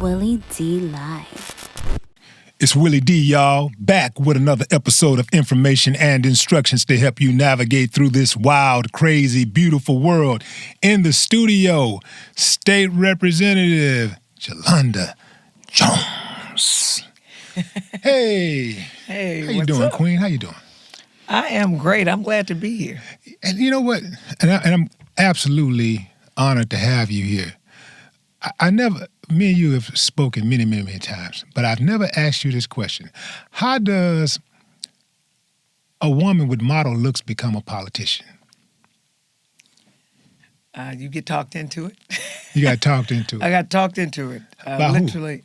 Willie D Live. It's Willie D, y'all, back with another episode of information and instructions to help you navigate through this wild, crazy, beautiful world. In the studio, State Representative Jolanda Jones. Hey. Hey, how you what's doing, up? Queen? How you doing? I am great. I'm glad to be here. And you know what? And I'm absolutely honored to have you here. Me and you have spoken many, many, many times, but I've never asked you this question. How does a woman with model looks become a politician? You get talked into it. You got talked into it. I got talked into it. By literally.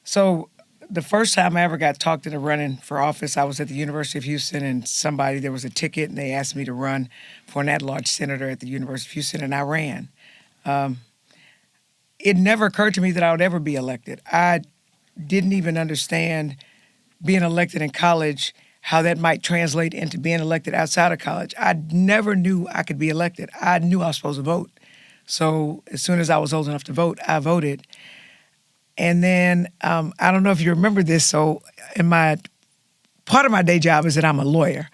So the first time I ever got talked into running for office, I was at the University of Houston, and there was a ticket, and they asked me to run for an at-large senator at the University of Houston, and I ran. It never occurred to me that I would ever be elected. I didn't even understand being elected in college, how that might translate into being elected outside of college. I never knew I could be elected. I knew I was supposed to vote. So as soon as I was old enough to vote, I voted. And then, I don't know if you remember this, so part of my day job is that I'm a lawyer.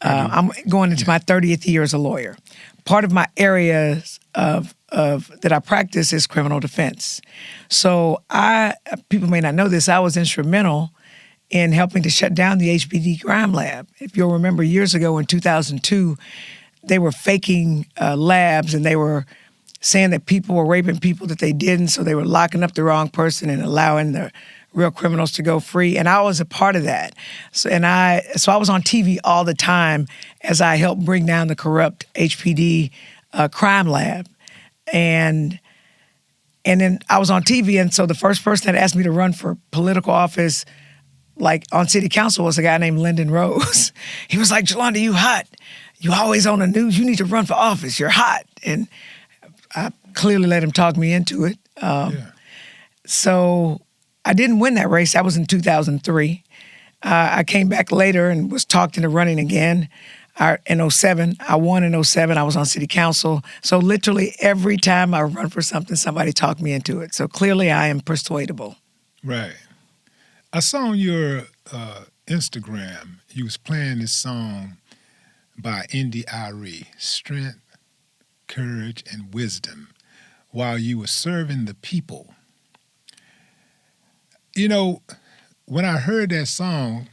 I'm going into my 30th year as a lawyer. Part of my areas of that I practice is criminal defense. So people may not know this, I was instrumental in helping to shut down the HPD crime lab. If you'll remember years ago in 2002, they were faking labs, and they were saying that people were raping people that they didn't, so they were locking up the wrong person and allowing the real criminals to go free. And I was a part of that. So I was on TV all the time as I helped bring down the corrupt HPD crime lab. And then I was on TV, and so the first person that asked me to run for political office, like on city council, was a guy named Lyndon Rose. He was like, "Jolanda, you hot. You always on the news. You need to run for office. You're hot." And I clearly let him talk me into it. So I didn't win that race. That was in 2003. I came back later and was talked into running again. In 2007, I won in 2007. I was on city council. So literally every time I run for something, somebody talked me into it. So clearly I am persuadable. Right. I saw on your Instagram, you was playing this song by Indy Irie, Strength, Courage, and Wisdom, while you were serving the people. You know, when I heard that song,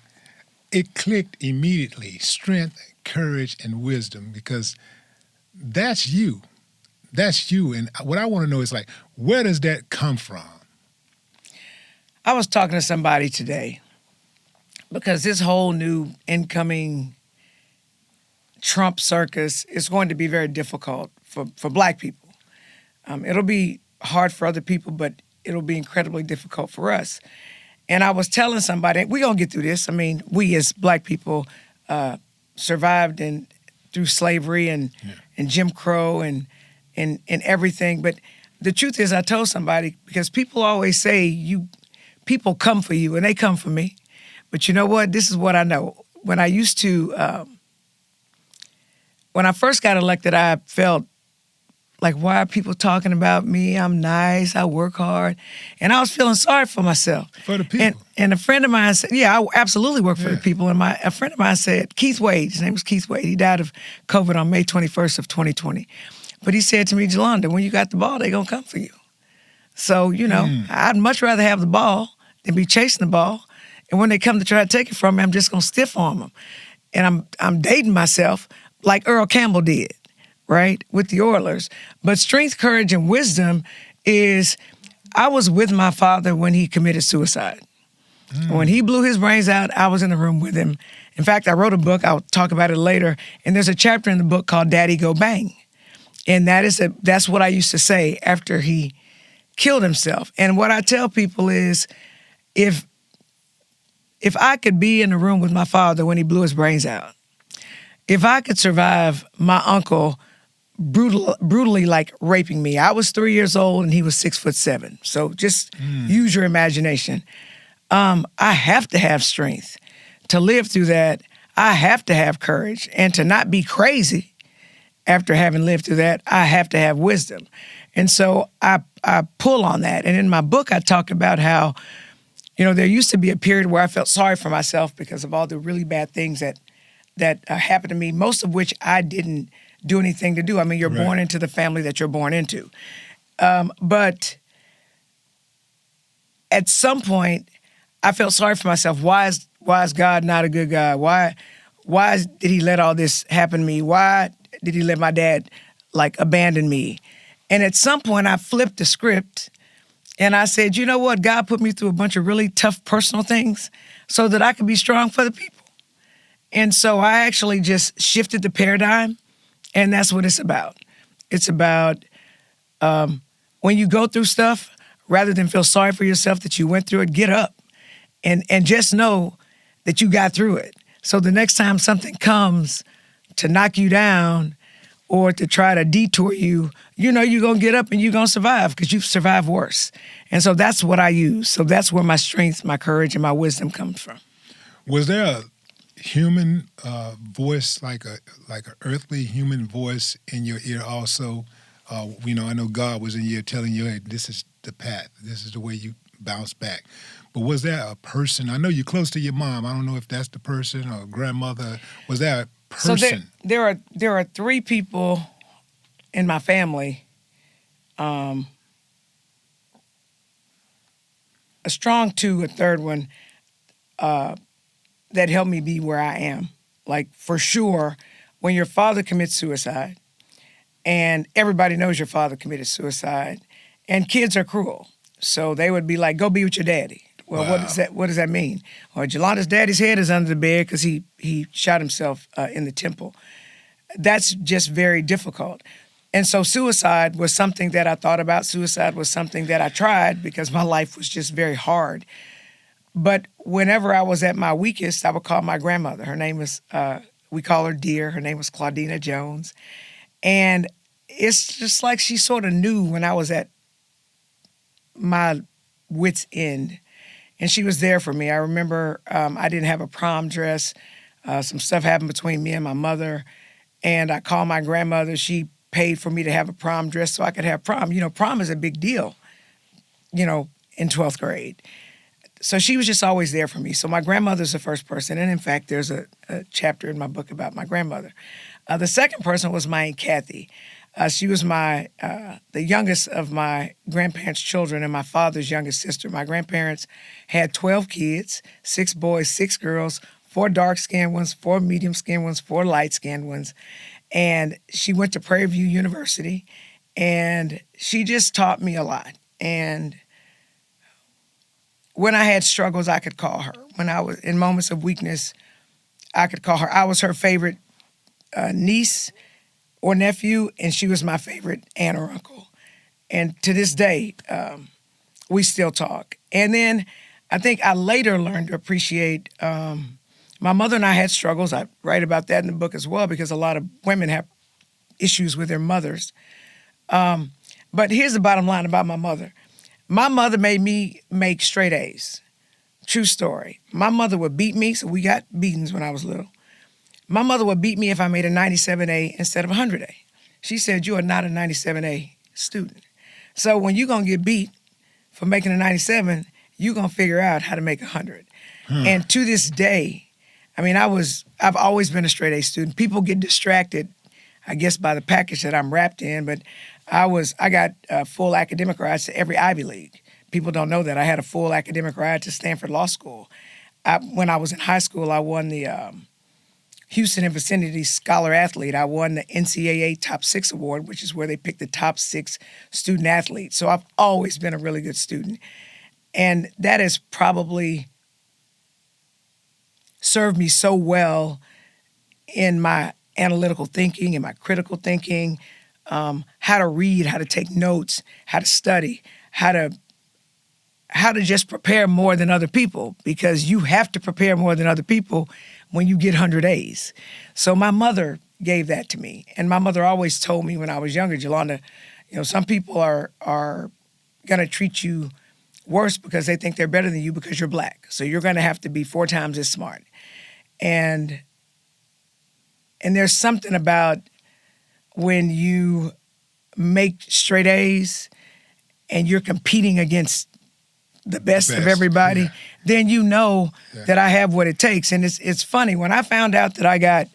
it clicked immediately. Strength, courage, and wisdom, because that's you. That's you. And what I want to know is, like, where does that come from? I was talking to somebody today because this whole new incoming Trump circus is going to be very difficult for Black people. It'll be hard for other people, but it'll be incredibly difficult for us. And I was telling somebody, we're going to get through this. I mean, we as Black people survived through slavery and Jim Crow and everything. But the truth is, I told somebody, because people always say people come for you, and they come for me. But you know what? This is what I know. When I first got elected, I felt like, why are people talking about me? I'm nice. I work hard. And I was feeling sorry for myself. For the people. And a friend of mine said, yeah, I absolutely work for the people. And a friend of mine said, Keith Wade, his name was Keith Wade. He died of COVID on May 21st of 2020. But he said to me, Jolanda, when you got the ball, they going to come for you. So, I'd much rather have the ball than be chasing the ball. And when they come to try to take it from me, I'm just going to stiff arm them. And I'm dating myself like Earl Campbell did, right, with the Oilers. But strength, courage, and wisdom is, I was with my father when he committed suicide. When he blew his brains out, I was in the room with him. In fact, I wrote a book. I'll talk about it later. And there's a chapter in the book called Daddy Go Bang. And that's what I used to say after he killed himself. And what I tell people is, if I could be in the room with my father when he blew his brains out, if I could survive my uncle brutally like raping me. I was 3 years old and he was 6'7". So just use your imagination. I have to have strength to live through that. I have to have courage and to not be crazy after having lived through that, I have to have wisdom. And so I pull on that. And in my book, I talk about how, there used to be a period where I felt sorry for myself because of all the really bad things that happened to me, most of which I didn't do anything to do. I mean, you're Right. born into the family that you're born into. But at some point, I felt sorry for myself. Why is God not a good God? Why did he let all this happen to me? Why did he let my dad abandon me? And at some point I flipped the script and I said, you know what? God put me through a bunch of really tough personal things so that I could be strong for the people. And so I actually just shifted the paradigm, and that's what it's about. It's about when you go through stuff, rather than feel sorry for yourself that you went through it, get up and just know that you got through it. So the next time something comes to knock you down or to try to detour you, you're going to get up and you're going to survive because you've survived worse. And so that's what I use. So that's where my strength, my courage, and my wisdom comes from. Was there a human voice, like a earthly human voice in your ear also? I know God was in your ear telling you, hey, this is the path. This is the way you bounce back. But was there a person? I know you're close to your mom. I don't know if that's the person or grandmother. Was there a person? So there are three people in my family, a strong two, a third one, that helped me be where I am. Like, for sure, when your father commits suicide, and everybody knows your father committed suicide, and kids are cruel. So they would be like, go be with your daddy. Well, Wow. What does that mean? Or Jolanda's daddy's head is under the bed because he shot himself in the temple. That's just very difficult. And so suicide was something that I thought about. Suicide was something that I tried because my life was just very hard. But whenever I was at my weakest, I would call my grandmother. Her name was, we call her Dear. Her name was Claudina Jones. And it's just like she sort of knew when I was at my wit's end. And she was there for me. I remember I didn't have a prom dress. Some stuff happened between me and my mother. And I called my grandmother. She paid for me to have a prom dress so I could have prom. Prom is a big deal, in 12th grade. So she was just always there for me. So my grandmother's the first person. And in fact, there's a chapter in my book about my grandmother. The second person was my Aunt Kathy. She was the youngest of my grandparents' children and my father's youngest sister. My grandparents had 12 kids, 6 boys, 6 girls, 4 dark-skinned ones, 4 medium-skinned ones, 4 light-skinned ones. And she went to Prairie View University, and she just taught me a lot. And when I had struggles, I could call her. When I was in moments of weakness, I could call her. I was her favorite niece or nephew, and she was my favorite aunt or uncle. And to this day, we still talk. And then I think I later learned to appreciate my mother and I had struggles. I write about that in the book as well because a lot of women have issues with their mothers. But here's the bottom line about my mother. My mother made me make straight A's. True story. My mother would beat me, so we got beatings when I was little. My mother would beat me if I made a 97A instead of a 100A. She said, you are not a 97A student. So when you're going to get beat for making a 97, you're going to figure out how to make 100. And to this day, I mean, I've always been a straight A student. People get distracted, I guess, by the package that I'm wrapped in, but I got full academic rides to every Ivy League. People don't know that. I had a full academic ride to Stanford Law School. When I was in high school, I won the Houston and Vicinity Scholar Athlete. I won the NCAA Top 6 Award, which is where they pick the top 6 student athletes. So I've always been a really good student. And that has probably served me so well in my analytical thinking and my critical thinking, how to read, how to take notes, how to study, how to just prepare more than other people, because you have to prepare more than other people when you get 100 A's. So my mother gave that to me. And my mother always told me when I was younger, Jolanda, some people are going to treat you worse because they think they're better than you because you're black. So you're going to have to be 4 times as smart. And there's something about when you make straight A's and you're competing against the best of everybody, yeah. then you know that I have what it takes. And it's funny, when I found out that I got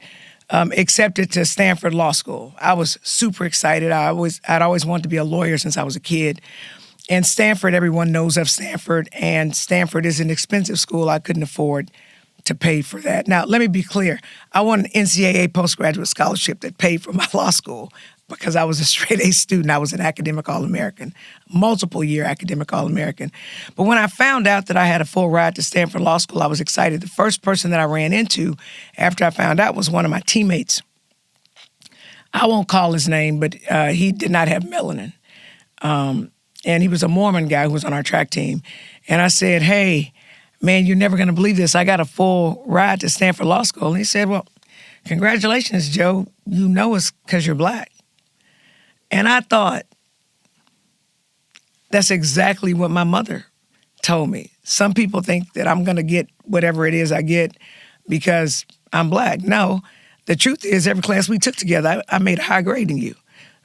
accepted to Stanford Law School, I was super excited. I'd always wanted to be a lawyer since I was a kid. And Stanford, everyone knows of Stanford, and Stanford is an expensive school. I couldn't afford to pay for that. Now, let me be clear. I won an NCAA postgraduate scholarship that paid for my law school because I was a straight A student. I was an academic All-American, multiple-year academic All-American. But when I found out that I had a full ride to Stanford Law School, I was excited. The first person that I ran into after I found out was one of my teammates. I won't call his name, but he did not have melanin. And he was a Mormon guy who was on our track team. And I said, hey, man, you're never going to believe this. I got a full ride to Stanford Law School. And he said, well, congratulations, Joe. You know it's because you're black. And I thought, that's exactly what my mother told me. Some people think that I'm going to get whatever it is I get because I'm black. No, the truth is every class we took together, I made a high grade than you.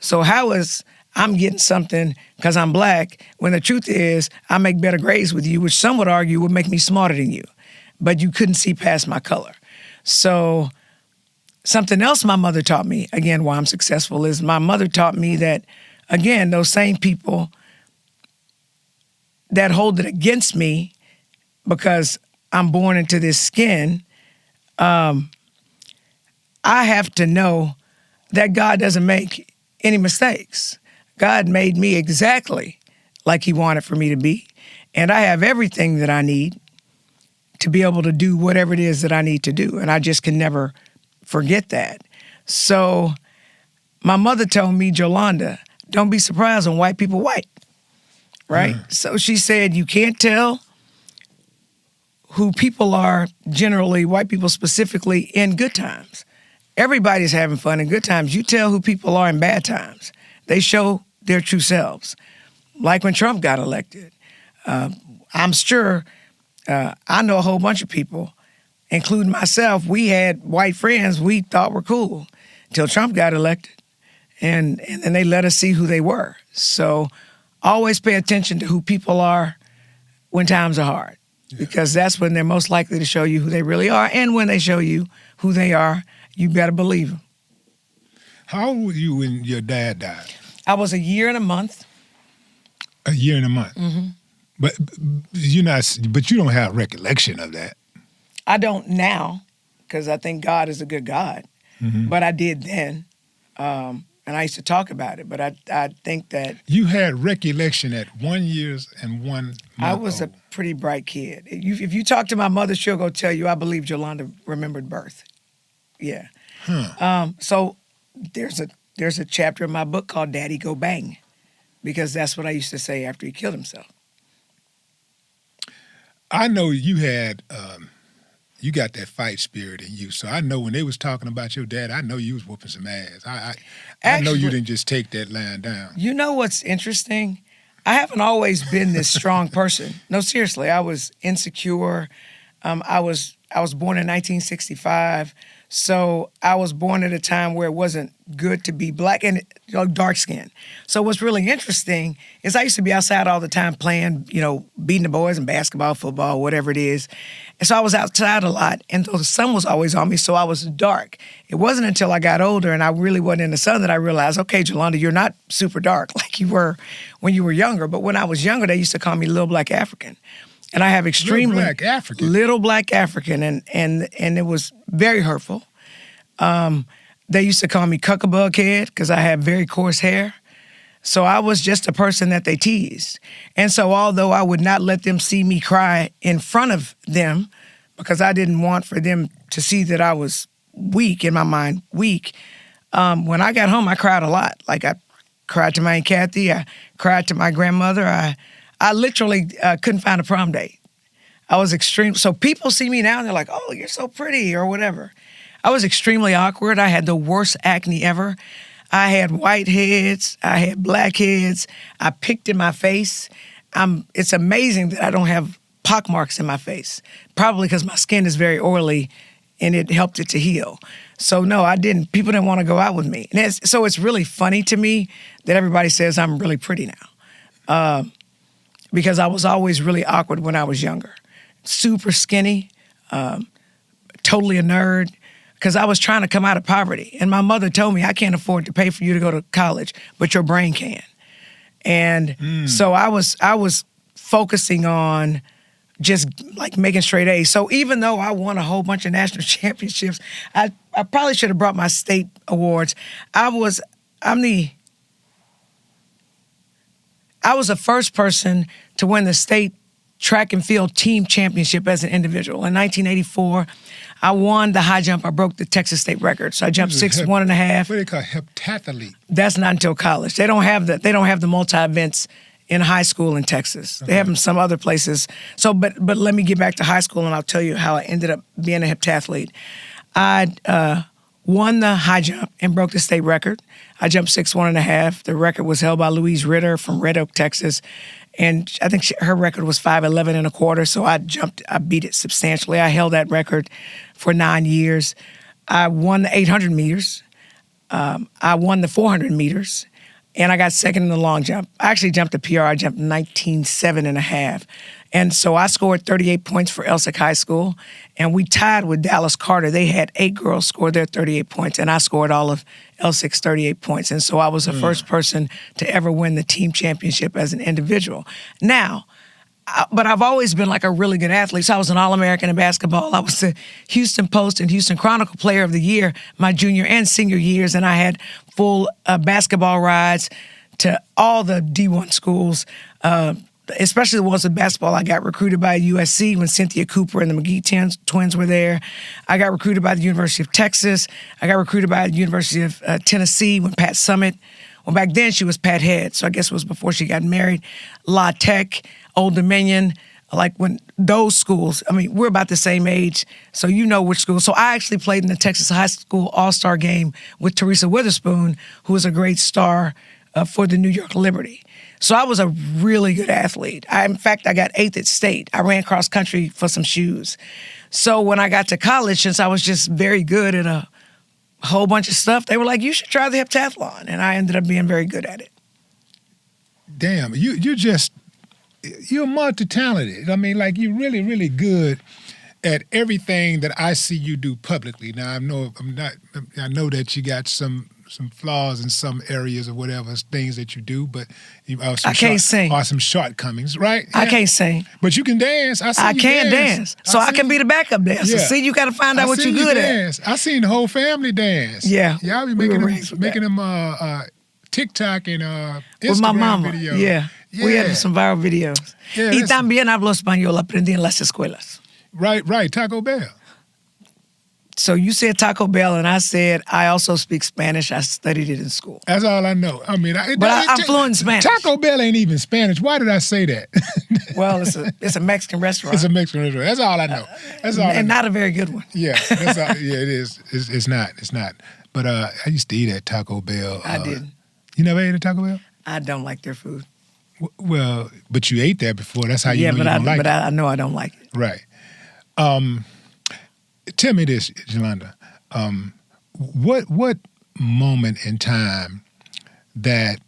So how is I'm getting something because I'm black, when the truth is I make better grades with you, which some would argue would make me smarter than you, but you couldn't see past my color. So something else my mother taught me, again, why I'm successful, is my mother taught me that, again, those same people that hold it against me because I'm born into this skin, I have to know that God doesn't make any mistakes. God made me exactly like he wanted for me to be. And I have everything that I need to be able to do whatever it is that I need to do. And I just can never forget that. So my mother told me, Jolanda, don't be surprised when white people white, right? So she said, you can't tell who people are, generally, white people specifically, in good times. Everybody's having fun in good times. You tell who people are in bad times. They show their true selves. Like when Trump got elected. I'm sure I know a whole bunch of people, including myself. We had white friends we thought were cool until Trump got elected. And then they let us see who they were. So always pay attention to who people are when times are hard, because that's when they're most likely to show you who they really are. And when they show you who they are, you better believe them. How old were you when your dad died? I was a year and a month. A year and a month. Mm-hmm. But you don't have recollection of that. I don't now, because I think God is a good God. Mm-hmm. But I did then, and I used to talk about it. But I think that you had recollection at 1 year and 1 month. I was a pretty bright kid. If you talk to my mother, she'll go tell you I believe Jolanda remembered birth. Yeah. Huh. So there's a chapter in my book called Daddy Go Bang, because that's what I used to say after he killed himself. I know you had, you got that fight spirit in you. So I know when they was talking about your dad, I know you was whooping some ass. I know you didn't just take that line down. You know what's interesting? I haven't always been this strong person. No, seriously, I was insecure. I was born in 1965. So I was born at a time where it wasn't good to be black and dark skinned. So what's really interesting is I used to be outside all the time playing, beating the boys in basketball, football, whatever it is. And so I was outside a lot, and the sun was always on me, so I was dark. It wasn't until I got older and I really wasn't in the sun that I realized, okay, Jolanda, you're not super dark like you were when you were younger. But when I was younger, they used to call me Little Black African. And I have extremely little black African, and it was very hurtful. They used to call me cuckabug head because I had very coarse hair. So I was just a person that they teased. And so although I would not let them see me cry in front of them, because I didn't want for them to see that I was weak, in my mind, weak, when I got home, I cried a lot. Like I cried to my Aunt Kathy, I cried to my grandmother, I literally couldn't find a prom date. I was extreme. So people see me now and they're like, oh, you're so pretty or whatever. I was extremely awkward. I had the worst acne ever. I had white heads. I had black heads. I picked in my face. It's amazing that I don't have pock marks in my face. Probably because my skin is very oily and it helped it to heal. So no, I didn't. People didn't want to go out with me. And so it's really funny to me that everybody says I'm really pretty now. Because I was always really awkward when I was younger. Super skinny, totally a nerd, because I was trying to come out of poverty. And my mother told me, I can't afford to pay for you to go to college, but your brain can. And so I was focusing on just like making straight A's. So even though I won a whole bunch of national championships, I probably should have brought my state awards. I was the first person to win the state track and field team championship as an individual. In 1984, I won the high jump. I broke the Texas state record. So I jumped 6'1.5". What do they call heptathlete? That's not until college. They don't have the multi events in high school in Texas. They have them some other places. So, but let me get back to high school, and I'll tell you how I ended up being a heptathlete. I won the high jump and broke the state record. I jumped 6'1.5". The record was held by Louise Ritter from Red Oak, Texas. And I think her record was 5'11.25". So I beat it substantially. I held that record for 9 years. I won the 800 meters. I won the 400 meters. And I got second in the long jump. I actually jumped a PR. I jumped 19.7.5. And so I scored 38 points for Elsick High School, and we tied with Dallas Carter. They had 8 girls score their 38 points, and I scored all of Elsick's 38 points. And so I was the first person to ever win the team championship as an individual. Now, but I've always been like a really good athlete. So I was an All-American in basketball. I was the Houston Post and Houston Chronicle Player of the Year my junior and senior years, and I had full basketball rides to all the D1 schools, especially the ones with basketball. I got recruited by USC when Cynthia Cooper and the McGee twins were there. I got recruited by the University of Texas. I got recruited by the University of Tennessee when Pat Summitt. Well, back then she was Pat Head, so I guess it was before she got married. La Tech, Old Dominion, like when those schools, I mean, we're about the same age, so you know which school. So I actually played in the Texas High School All-Star game with Teresa Witherspoon, who was a great star for the New York Liberty. So I was a really good athlete. In fact, I got 8th at state. I ran cross country for some shoes. So when I got to college, since I was just very good at a whole bunch of stuff, they were like, you should try the heptathlon. And I ended up being very good at it. Damn, you're multi-talented. I mean, like, you're really, really good at everything that I see you do publicly. Now, I know that you got some flaws in some areas or whatever, things that you do, but I can't sing. Or some shortcomings, right? Yeah. I can't sing. But you can dance. I can dance. So I can be the backup dancer. Yeah. See, you got to find out what you're good at. I seen the whole family dance. Yeah. Y'all be making them TikTok and Instagram with my mama. videos. Yeah. We had some viral videos. Yeah, y también hablo español, aprendí en las escuelas. Right, Taco Bell. So you said Taco Bell, and I said I also speak Spanish. I studied it in school. That's all I know. I mean, I'm fluent in Spanish. Taco Bell ain't even Spanish. Why did I say that? Well, it's a Mexican restaurant. It's a Mexican restaurant. That's all I know. That's all. And not a very good one. Yeah, that's all, yeah, it is. It's not. But I used to eat at Taco Bell. I didn't. You never ate at Taco Bell? I don't like their food. Well, but you ate there before. That's how you know you don't like it. But I know I don't like it. Right. Tell me this, Jolanda. What moment in time that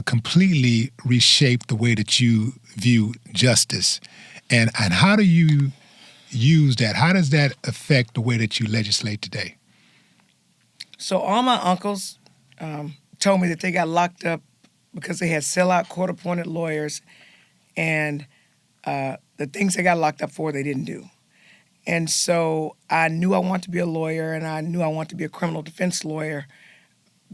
completely reshaped the way that you view justice, and how do you use that? How does that affect the way that you legislate today? So all my uncles told me that they got locked up because they had sellout court-appointed lawyers, and the things they got locked up for, they didn't do. And so I knew I wanted to be a lawyer, and I knew I wanted to be a criminal defense lawyer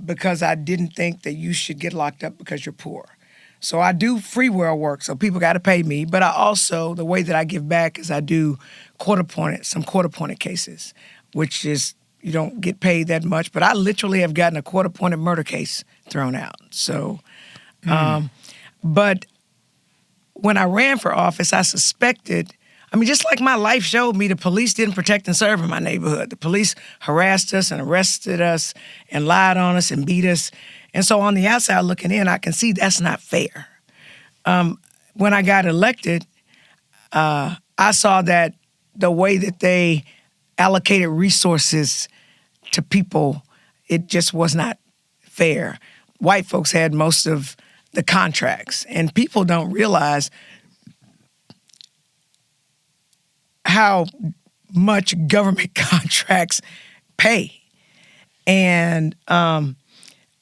because I didn't think that you should get locked up because you're poor. So I do free will work, so people got to pay me. But I also, the way that I give back is I do some court-appointed cases, which is you don't get paid that much. But I literally have gotten a court-appointed murder case thrown out. So, but when I ran for office, I suspected, just like my life showed me, the police didn't protect and serve in my neighborhood. The police harassed us and arrested us and lied on us and beat us. And so on the outside looking in, I can see that's not fair. When I got elected, I saw that the way that they allocated resources to people. It just was not fair. White folks had most of the contracts, and people don't realize how much government contracts pay. And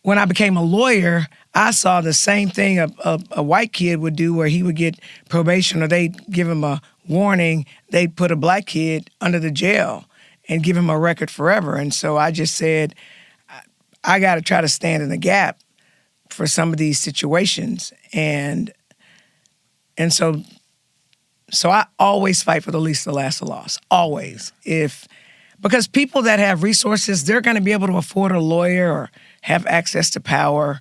when I became a lawyer, I saw the same thing a white kid would do, where he would get probation or they'd give him a warning. They'd put a black kid under the jail and give him a record forever. And so I just said, I got to try to stand in the gap for some of these situations. And so I always fight for the least, the last, the lost. Always. Because people that have resources, they're going to be able to afford a lawyer or have access to power.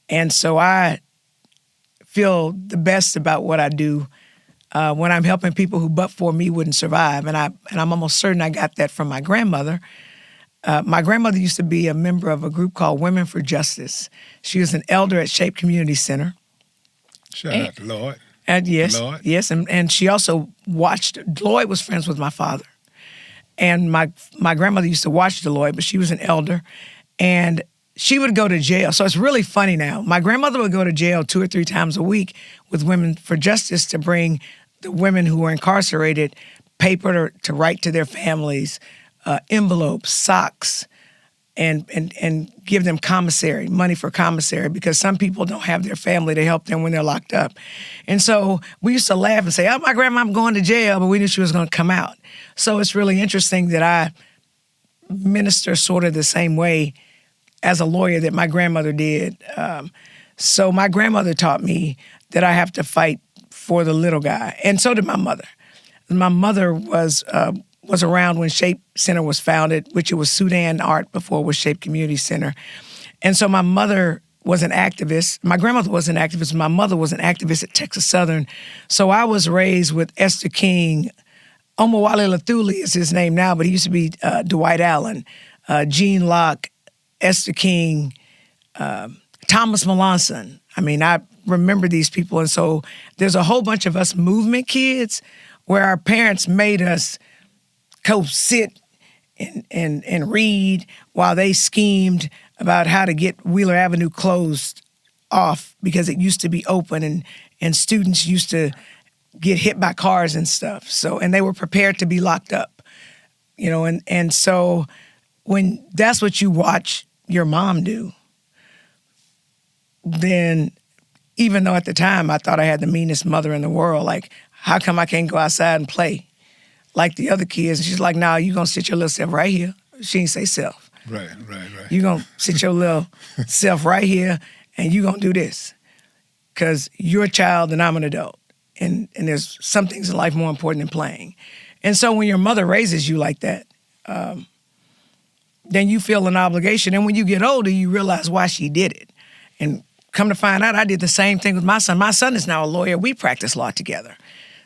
And so I feel the best about what I do when I'm helping people who but for me wouldn't survive. And I'm almost certain I got that from my grandmother. My grandmother used to be a member of a group called Women for Justice. She was an elder at Shape Community Center. Shout out to Lloyd. And yes, Lloyd. yes, and she also watched. Lloyd was friends with my father. And my grandmother used to watch Lloyd, but she was an elder. And she would go to jail. So it's really funny now. My grandmother would go to jail 2 or 3 times a week with Women for Justice to bring the women who were incarcerated paper to write to their families, envelopes, socks, and give them commissary, money for commissary, because some people don't have their family to help them when they're locked up. And so we used to laugh and say, oh, my grandma, I'm going to jail, but we knew she was going to come out. So it's really interesting that I minister sort of the same way as a lawyer that my grandmother did. So my grandmother taught me that I have to fight for the little guy, and so did my mother. My mother was around when Shape Center was founded, which it was Sudan Art before it was Shape Community Center. And so my mother was an activist. My grandmother was an activist. My mother was an activist at Texas Southern. So I was raised with Esther King. Omowale Lathuli is his name now, but he used to be Dwight Allen, Gene Locke, Esther King, Thomas Melanson. I mean, I remember these people. And so there's a whole bunch of us movement kids where our parents made us go sit and read while they schemed about how to get Wheeler Avenue closed off because it used to be open and students used to get hit by cars and stuff. So, and they were prepared to be locked up, you know, and so when that's what you watch your mom do, then even though at the time I thought I had the meanest mother in the world, like, how come I can't go outside and play like the other kids? And she's like, nah, you gonna sit your little self right here. She didn't say self. Right. You gonna sit your little self right here and you gonna do this. Because you're a child and I'm an adult. And there's some things in life more important than playing. And so when your mother raises you like that, then you feel an obligation. And when you get older, you realize why she did it. And come to find out, I did the same thing with my son. My son is now a lawyer. We practice law together.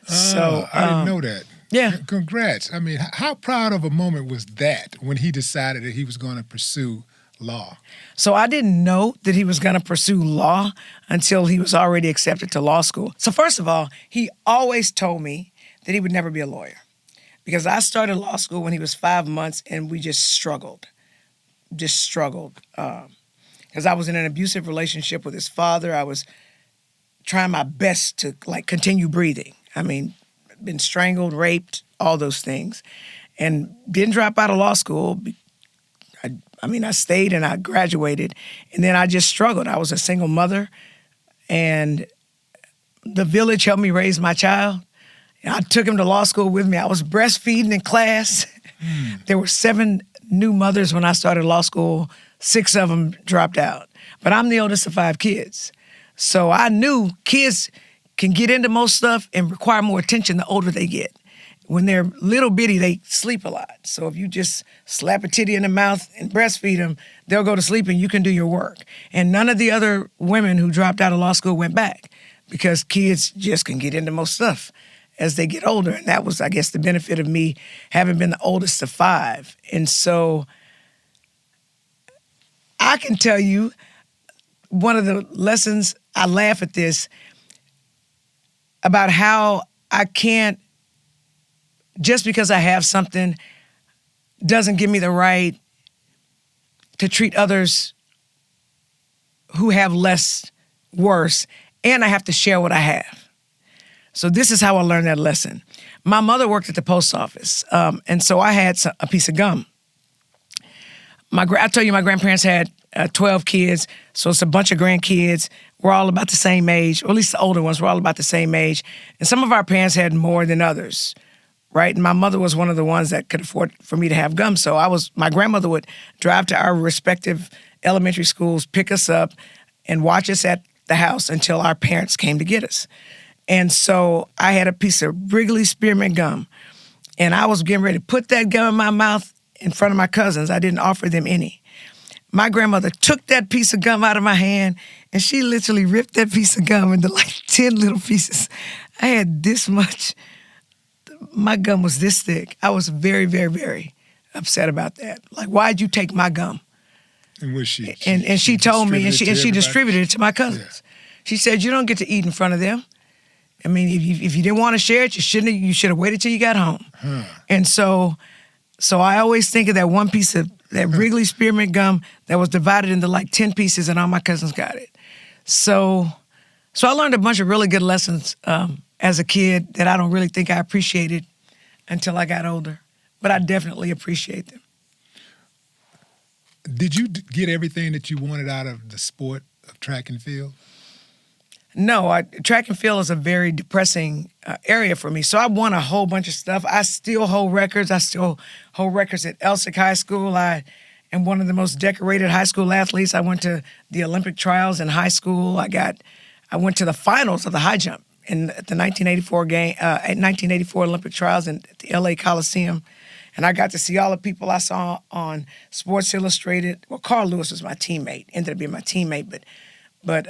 So I didn't know that. Yeah. Congrats. I mean, how proud of a moment was that when he decided that he was going to pursue law? So I didn't know that he was going to pursue law until he was already accepted to law school. So first of all, he always told me that he would never be a lawyer because I started law school when he was 5 months and we just struggled. Because I was in an abusive relationship with his father. I was trying my best to continue breathing. I mean, been strangled, raped, all those things, and didn't drop out of law school. I stayed and I graduated, and then I just struggled. I was a single mother, and the village helped me raise my child. I took him to law school with me. I was breastfeeding in class. There were 7 new mothers when I started law school. 6 of them dropped out. But I'm the oldest of 5 kids. So I knew kids can get into most stuff and require more attention the older they get. When they're little bitty, they sleep a lot. So if you just slap a titty in the mouth and breastfeed them, they'll go to sleep and you can do your work. And none of the other women who dropped out of law school went back because kids just can get into most stuff as they get older. And that was, I guess, the benefit of me having been the oldest of 5. And so I can tell you one of the lessons, I laugh at this, about how I can't, just because I have something, doesn't give me the right to treat others who have less worse, and I have to share what I have. So this is how I learned that lesson. My mother worked at the post office, and so I had a piece of gum. I told you my grandparents had 12 kids, so it's a bunch of grandkids. We're all about the same age, or at least the older ones were all about the same age. And some of our parents had more than others, right? And my mother was one of the ones that could afford for me to have gum. So my grandmother would drive to our respective elementary schools, pick us up, and watch us at the house until our parents came to get us. And so I had a piece of Wrigley Spearmint gum, and I was getting ready to put that gum in my mouth in front of my cousins. I didn't offer them any. My grandmother took that piece of gum out of my hand, and she literally ripped that piece of gum into like 10 little pieces. I had this much. My gum was this thick. I was very, very, very upset about that. Like, why'd you take my gum? And was she told me, and she distributed it to my cousins. Yeah. She said, "You don't get to eat in front of them. I mean, if you didn't want to share it, you should have waited till you got home." And so I always think of that one piece of that Wrigley Spearmint gum that was divided into like 10 pieces, and all my cousins got it. So I learned a bunch of really good lessons as a kid that I don't really think I appreciated until I got older. But I definitely appreciate them. Did you get everything that you wanted out of the sport of track and field? No, track and field is a very depressing area for me. So I won a whole bunch of stuff. I still hold records. I still hold records at Elsick High School. I am one of the most decorated high school athletes. I went to the Olympic trials in high school. I went to the finals of the high jump in the 1984 Olympic trials at the LA Coliseum. And I got to see all the people I saw on Sports Illustrated. Well, Carl Lewis was my teammate, ended up being my teammate, but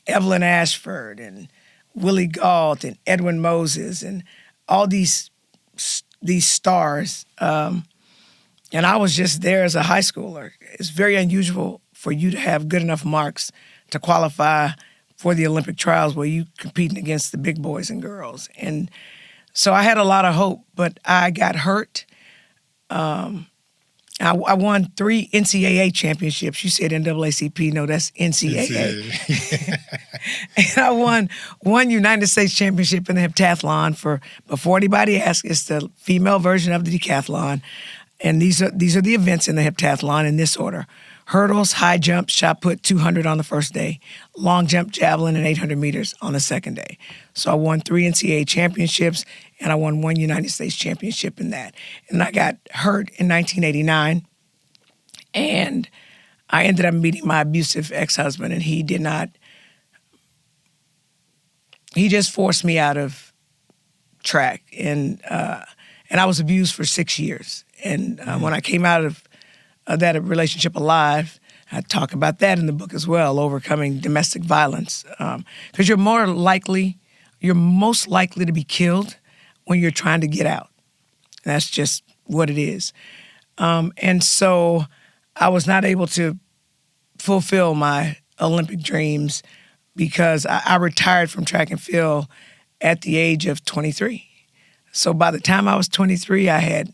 Evelyn Ashford and Willie Gault and Edwin Moses and all these stars. And I was just there as a high schooler. It's very unusual for you to have good enough marks to qualify for the Olympic trials where you competing against the big boys and girls. And so I had a lot of hope, but I got hurt. I won 3 NCAA championships. You said NAACP. No, that's NCAA. And I won 1 United States championship in the heptathlon before anybody asks, it's the female version of the decathlon. And these are the events in the heptathlon in this order: hurdles, high jump, shot put, 200 on the first day, long jump, javelin, and 800 meters on the second day. So I won 3 NCAA championships, and I won 1 United States championship in that. And I got hurt in 1989, and I ended up meeting my abusive ex-husband, and he just forced me out of track. And I was abused for 6 years. And when I came out of that relationship alive, I talk about that in the book as well, overcoming domestic violence. Because you're most likely to be killed when you're trying to get out. That's just what it is. And so I was not able to fulfill my Olympic dreams because I retired from track and field at the age of 23. So by the time I was 23, I had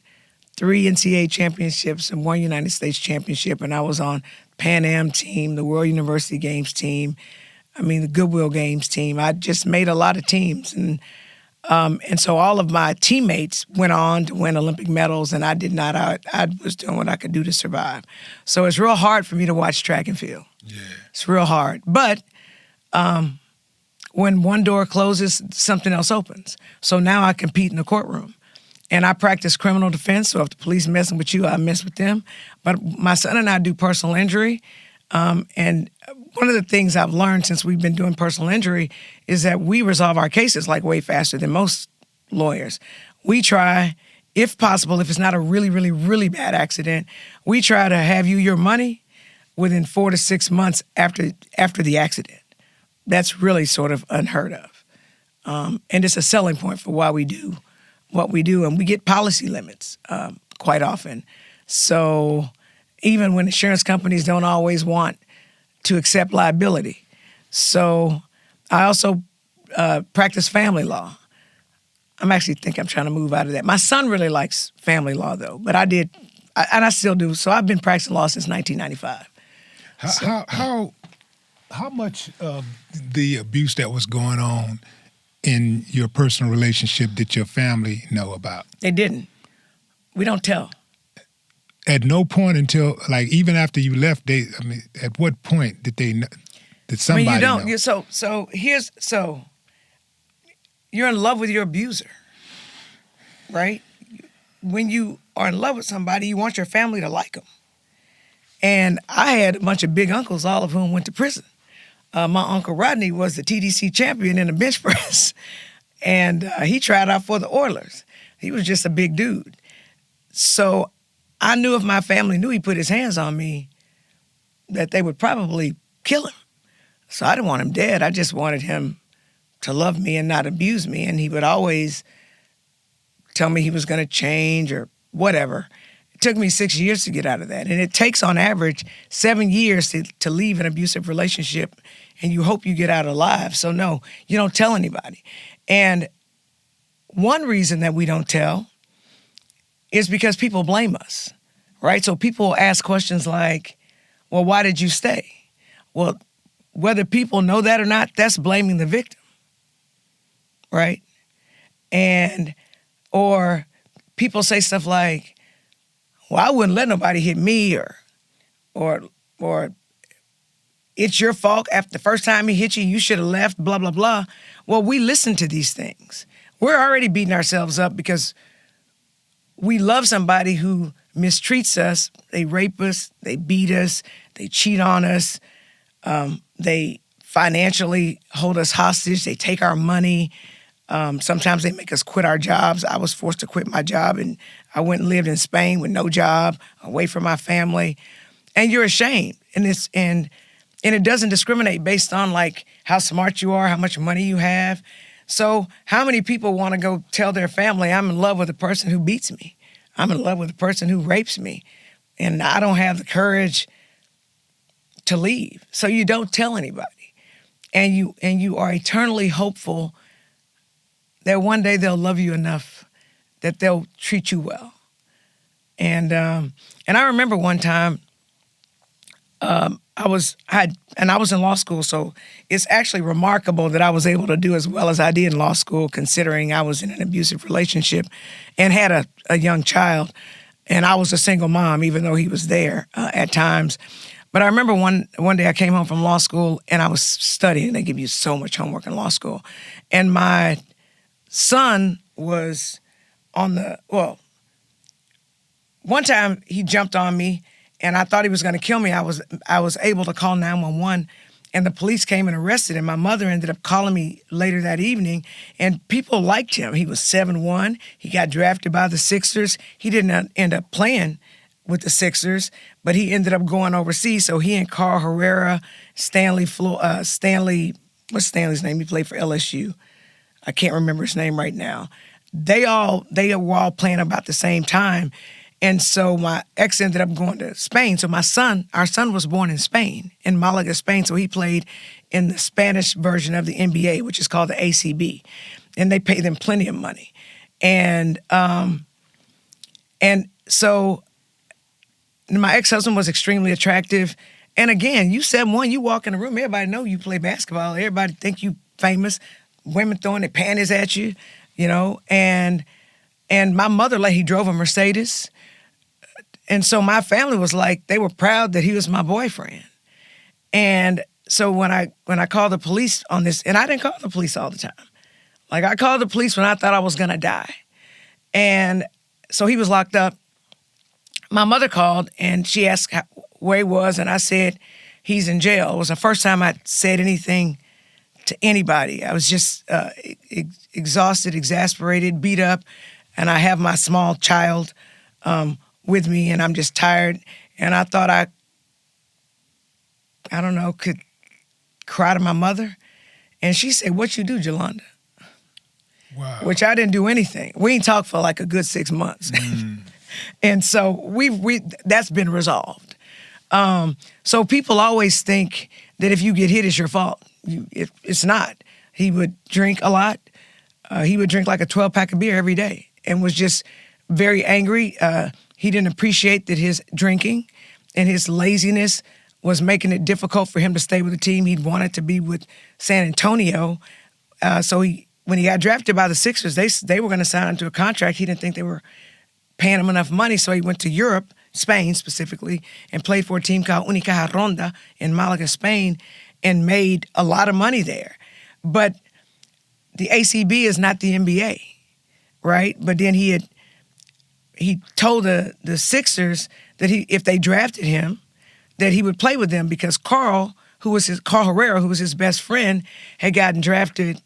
3 NCAA championships and 1 United States championship, and I was on Pan Am team, the World University Games team, the Goodwill Games team. I just made a lot of teams, and so all of my teammates went on to win Olympic medals, and I did not. I was doing what I could do to survive. So it's real hard for me to watch track and field. Yeah. It's real hard. But when one door closes, something else opens. So now I compete in the courtroom. And I practice criminal defense, so if the police messing with you, I mess with them. But my son and I do personal injury. And one of the things I've learned since we've been doing personal injury is that we resolve our cases like way faster than most lawyers. We try, if possible, if it's not a really, really, really bad accident, we try to have you your money within 4 to 6 months after the accident. That's really sort of unheard of. And it's a selling point for why we do what we do, and we get policy limits quite often. So even when insurance companies don't always want to accept liability. So I also practice family law. I'm trying to move out of that. My son really likes family law, though, but I did and I still do. So I've been practicing law since 1995. How much of the abuse that was going on in your personal relationship did your family know about? They didn't. We don't tell. At no point until, like, even after you left, at what point did they know? Did somebody I mean, you don't. know? So you're in love with your abuser, right? When you are in love with somebody, you want your family to like them. And I had a bunch of big uncles, all of whom went to prison. My Uncle Rodney was the TDC champion in the bench press, and he tried out for the Oilers. He was just a big dude. So I knew if my family knew he put his hands on me, that they would probably kill him. So I didn't want him dead. I just wanted him to love me and not abuse me. And he would always tell me he was going to change or whatever. It took me 6 years to get out of that. And it takes, on average, 7 years to leave an abusive relationship, and you hope you get out alive. So no, you don't tell anybody. And one reason that we don't tell is because people blame us, right? So people ask questions like, well, why did you stay? Well, whether people know that or not, that's blaming the victim, right? Or people say stuff like, well, I wouldn't let nobody hit me, or it's your fault. After the first time he hit you, you should have left, blah, blah, blah. Well, we listen to these things. We're already beating ourselves up because we love somebody who mistreats us. They rape us, they beat us, they cheat on us, they financially hold us hostage, they take our money. Sometimes they make us quit our jobs. I was forced to quit my job, and I went and lived in Spain with no job, away from my family. And you're ashamed. And it doesn't discriminate based on like how smart you are, how much money you have. So how many people want to go tell their family, I'm in love with the person who beats me. I'm in love with the person who rapes me. And I don't have the courage to leave. So you don't tell anybody. And you are eternally hopeful that one day they'll love you enough that they'll treat you well. And I remember one time, I was in law school, so it's actually remarkable that I was able to do as well as I did in law school, considering I was in an abusive relationship and had a young child, and I was a single mom, even though he was there at times. But I remember one day I came home from law school and I was studying. They give you so much homework in law school, and my son was one time he jumped on me, and I thought he was going to kill me. I was able to call 911, and the police came and arrested him. My mother ended up calling me later that evening, and people liked him. He was 7'1". He got drafted by the Sixers. He didn't end up playing with the Sixers, but he ended up going overseas. So he and Carl Herrera, Stanley, what's Stanley's name? He played for LSU. I can't remember his name right now. They were all playing about the same time. And so my ex ended up going to Spain. So our son was born in Spain, in Malaga, Spain. So he played in the Spanish version of the NBA, which is called the ACB. And they pay them plenty of money. And so my ex-husband was extremely attractive. And again, you 7'1", you walk in the room, everybody know you play basketball. Everybody think you famous. Women throwing their panties at you, you know. And my mother, he drove a Mercedes. And so my family was like, they were proud that he was my boyfriend. And so when I called the police on this, and I didn't call the police all the time. Like, I called the police when I thought I was going to die. And so he was locked up. My mother called, and she asked where he was, and I said, he's in jail. It was the first time I said anything to anybody. I was just exhausted, exasperated, beat up, and I have my small child with me, and I'm just tired. And I thought I don't know, could cry to my mother. And she said, "What you do, Jolanda?" Wow. Which I didn't do anything. We ain't talked for like a good 6 months. And so we that's been resolved. So people always think that if you get hit, it's your fault. It's not. He would drink a lot. He would drink like a 12-pack of beer every day and was just very angry. He didn't appreciate that his drinking and his laziness was making it difficult for him to stay with the team. He wanted to be with San Antonio. When he got drafted by the Sixers, they were going to sign him to a contract. He didn't think they were paying him enough money, so he went to Europe, Spain specifically, and played for a team called Única Ronda in Malaga, Spain, and made a lot of money there. But the ACB is not the NBA, right? But then he told the Sixers that if they drafted him, that he would play with them because Carl Herrera, who was his best friend, had gotten drafted.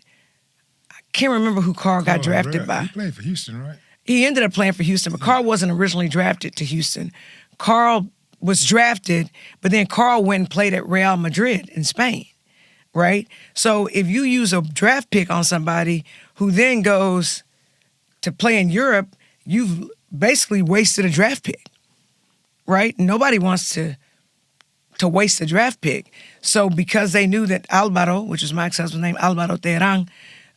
I can't remember who Carl got drafted Herrera. by. He played for Houston, right? He ended up playing for Houston, but Carl wasn't originally drafted to Houston. Carl was drafted, but then Carl went and played at Real Madrid in Spain, right? So if you use a draft pick on somebody who then goes to play in Europe, you've basically wasted a draft pick, right? Nobody wants to waste a draft pick. So because they knew that Alvaro, which is my ex-husband's name, Alvaro Teheran,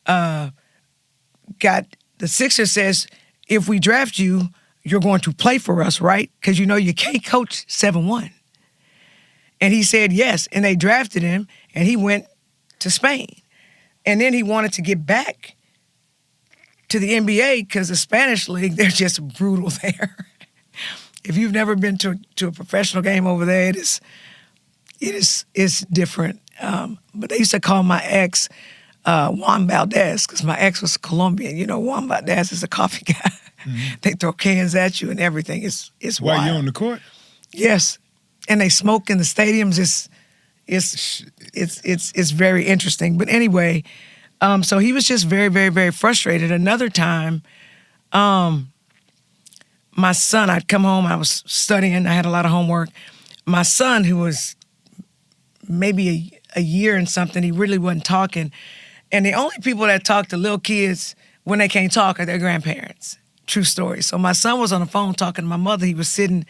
the Sixers says, if we draft you, you're going to play for us, right? Because you can't coach 7-1. And he said yes, and they drafted him, and he went to Spain. And then he wanted to get back to the NBA because the Spanish league, they're just brutal there. If you've never been to a professional game over there, it's different. But they used to call my ex Juan Valdez because my ex was Colombian. Juan Valdez is a coffee guy. Mm-hmm. They throw cans at you and everything. It's While wild. you're on the court? Yes, and they smoke in the stadiums. It's very interesting. But anyway, so he was just very, very, very frustrated. Another time, my son, I'd come home, I was studying, I had a lot of homework. My son, who was maybe a year and something, he really wasn't talking. And the only people that talk to little kids when they can't talk are their grandparents. True story. So my son was on the phone talking to my mother. He was sitting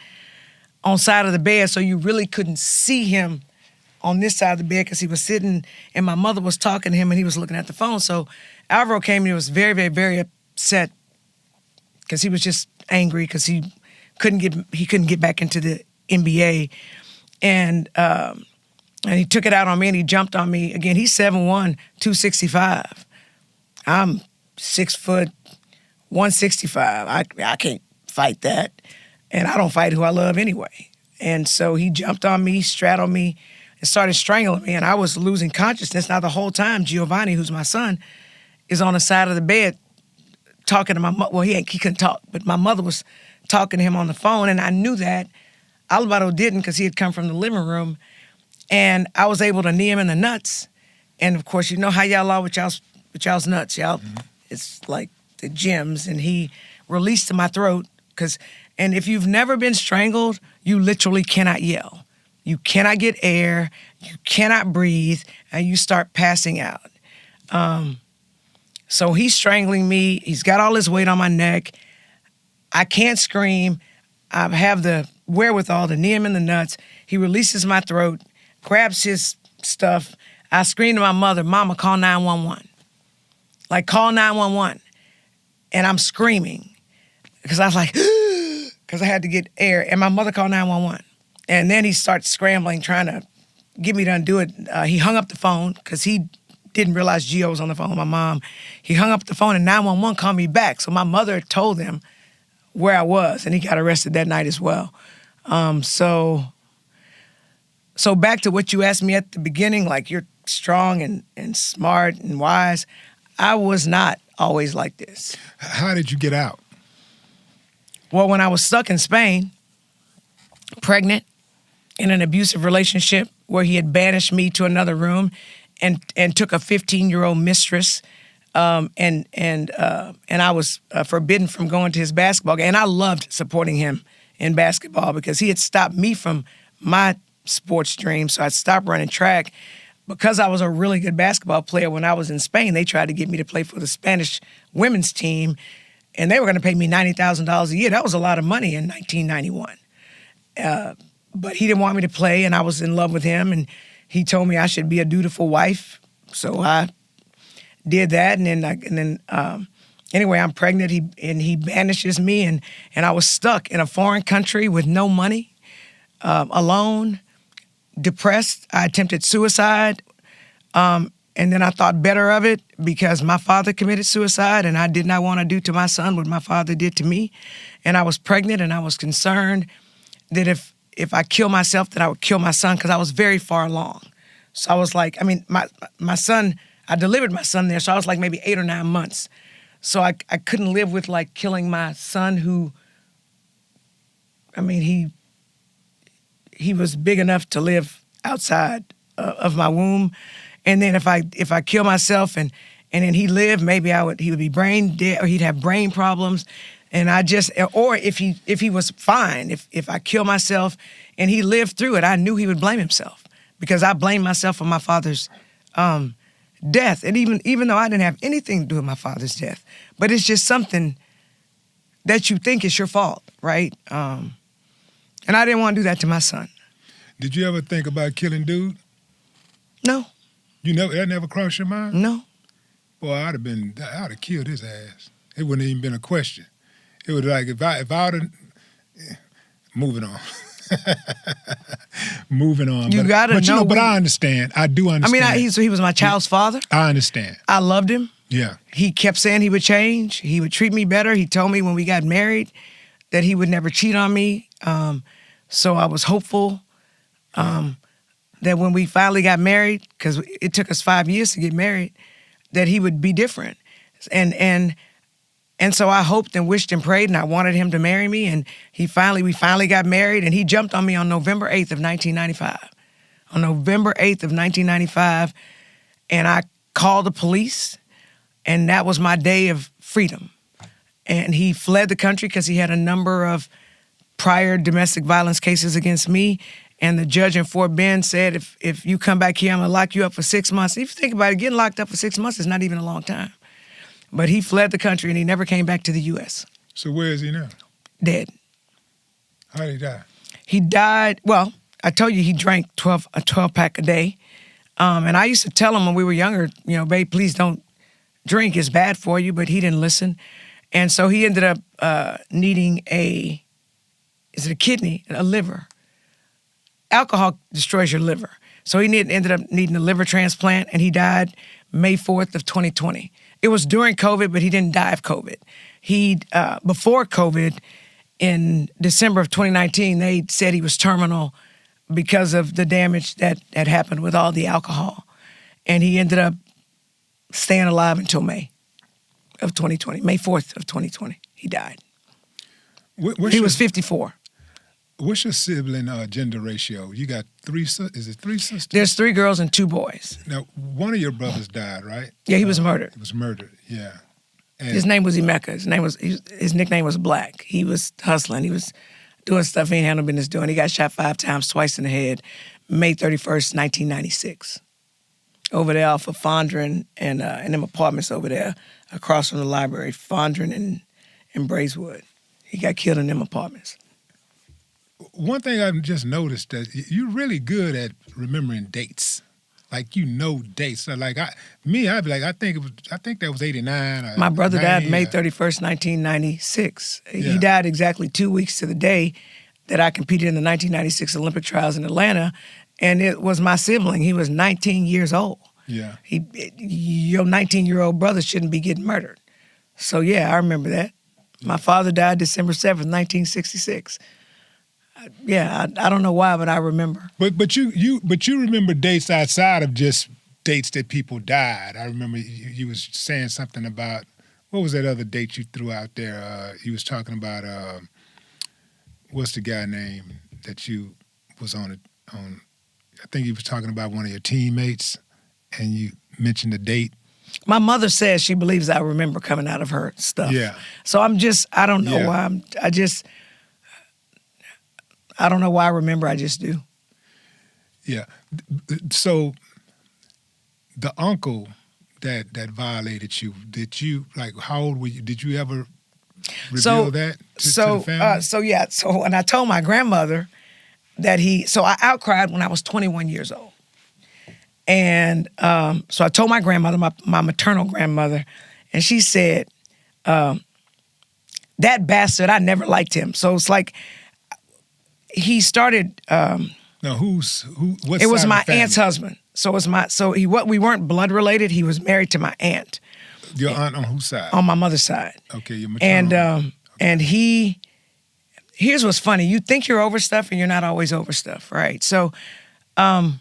on side of the bed, so you really couldn't see him on this side of the bed because he was sitting, and my mother was talking to him, and he was looking at the phone. So Alvaro came and he was very, very, very upset because he was just angry because he couldn't get back into the NBA, and he took it out on me and he jumped on me. Again, he's 7'1", 265. I'm 6 foot, 165. I can't fight that, and I don't fight who I love anyway. And so he jumped on me, straddled me, and started strangling me, and I was losing consciousness. Now the whole time, Giovanni, who's my son, is on the side of the bed talking to my mother. Well, he couldn't talk, but my mother was talking to him on the phone, and I knew that. Alvaro didn't because he had come from the living room, and I was able to knee him in the nuts. And of course, you know how y'all are with y'all's nuts, y'all. Mm-hmm. It's like the gyms, and he released to my throat and if you've never been strangled, you literally cannot yell. You cannot get air, you cannot breathe, and you start passing out. So he's strangling me. He's got all his weight on my neck. I can't scream. I have the wherewithal to knee him in the nuts. He releases my throat, grabs his stuff. I scream to my mother, "Mama, call 911." Like, call 911. And I'm screaming because I was like, because I had to get air. And my mother called 911. And then he starts scrambling, trying to get me to undo it. He hung up the phone because he didn't realize Gio was on the phone with my mom. He hung up the phone and 911 called me back. So my mother told him where I was, and he got arrested that night as well. So back to what you asked me at the beginning, like you're strong and smart and wise. I was not always like this. How did you get out? Well, when I was stuck in Spain, pregnant, in an abusive relationship where he had banished me to another room and took a 15-year-old mistress, and I was forbidden from going to his basketball game. And I loved supporting him in basketball because he had stopped me from my sports dream. So I stopped running track. Because I was a really good basketball player when I was in Spain, they tried to get me to play for the Spanish women's team, and they were going to pay me $90,000 a year. That was a lot of money in 1991. But he didn't want me to play, and I was in love with him, and he told me I should be a dutiful wife. So I did that, and then anyway, I'm pregnant. He banishes me, and I was stuck in a foreign country with no money, alone, depressed. I attempted suicide, and then I thought better of it because my father committed suicide, and I did not want to do to my son what my father did to me. And I was pregnant, and I was concerned that if I kill myself, that I would kill my son because I was very far along. So I was like, I mean, my son, I delivered my son there, so I was like maybe 8 or 9 months. So I couldn't live with like killing my son who, I mean, he was big enough to live outside of my womb. And then if I kill myself and then he lived, maybe he would be brain dead or he'd have brain problems. And or if he was fine, if I kill myself and he lived through it, I knew he would blame himself because I blamed myself for my father's death. And even though I didn't have anything to do with my father's death, but it's just something that you think is your fault, right? And I didn't want to do that to my son. Did you ever think about killing dude? No. That never crossed your mind? No. Boy, I'd have killed his ass. It wouldn't have even been a question. It was like if I would have, moving on. Moving on. You gotta know. But I understand. I do understand. I mean, he was my child's father. I understand. I loved him. Yeah. He kept saying he would change. He would treat me better. He told me when we got married that he would never cheat on me. So I was hopeful that when we finally got married, because it took us 5 years to get married, that he would be different. And so I hoped and wished and prayed, and I wanted him to marry me. And we finally got married, and he jumped on me on November 8th of 1995. On November 8th of 1995, and I called the police, and that was my day of freedom. And he fled the country because he had a number of prior domestic violence cases against me. And the judge in Fort Bend said, if you come back here, I'm going to lock you up for 6 months. If you think about it, getting locked up for 6 months is not even a long time. But he fled the country, and he never came back to the U.S. So where is he now? Dead. How did he die? He died, well, I told you he drank a 12-pack a day. And I used to tell him when we were younger, babe, please don't drink. It's bad for you. But he didn't listen. And so he ended up needing a kidney, a liver. Alcohol destroys your liver. So he ended up needing a liver transplant, and he died May 4th of 2020. It was during COVID, but he didn't die of COVID. Before COVID, in December of 2019, they said he was terminal because of the damage that had happened with all the alcohol. And he ended up staying alive until May of 2020, May 4th of 2020. He died. He was 54. What's your sibling gender ratio? You got 3 is it 3 sisters? There's 3 girls and 2 boys. Now, one of your brothers died, right? Yeah, he was murdered. He was murdered, yeah. And his name was Emeka. His nickname was Black. He was hustling. He was doing stuff he ain't had no business doing. He got shot 5 times, twice in the head, May 31st, 1996. Over there off of Fondren and in them apartments over there across from the library, Fondren and Braeswood. He got killed in them apartments. One thing I've just noticed that you're really good at remembering dates. Like dates. So like I'd be like, I think that was 89. My brother 90, died May 31st, 1996. Yeah. He died exactly 2 weeks to the day that I competed in the 1996 Olympic trials in Atlanta, and it was my sibling. He was 19 years old. Yeah. Your 19-year-old brother shouldn't be getting murdered. So yeah, I remember that. My father died December 7th, 1966. Yeah, I don't know why, but I remember. But you remember dates outside of just dates that people died. I remember you was saying something about, what was that other date you threw out there? You was talking about what's the guy name that you was on? I think you was talking about one of your teammates, and you mentioned the date. My mother says she believes I remember coming out of her stuff. Yeah. So I don't know why. I don't know why I remember, I just do. Yeah. So the uncle that violated you, how old were you? Did you ever reveal that to the family? So when I told my grandmother that I outcried when I was 21 years old. And so I told my grandmother, my maternal grandmother, and she said, that bastard, I never liked him. So it's like he started. Now, who? What It was side of my the family? aunt's husband. So it was we weren't blood related. He was married to my aunt Your aunt on whose side? on my mother's side. Okay, your maternal. And here's what's funny. You think you're over stuff and you're not always over stuff, right? So I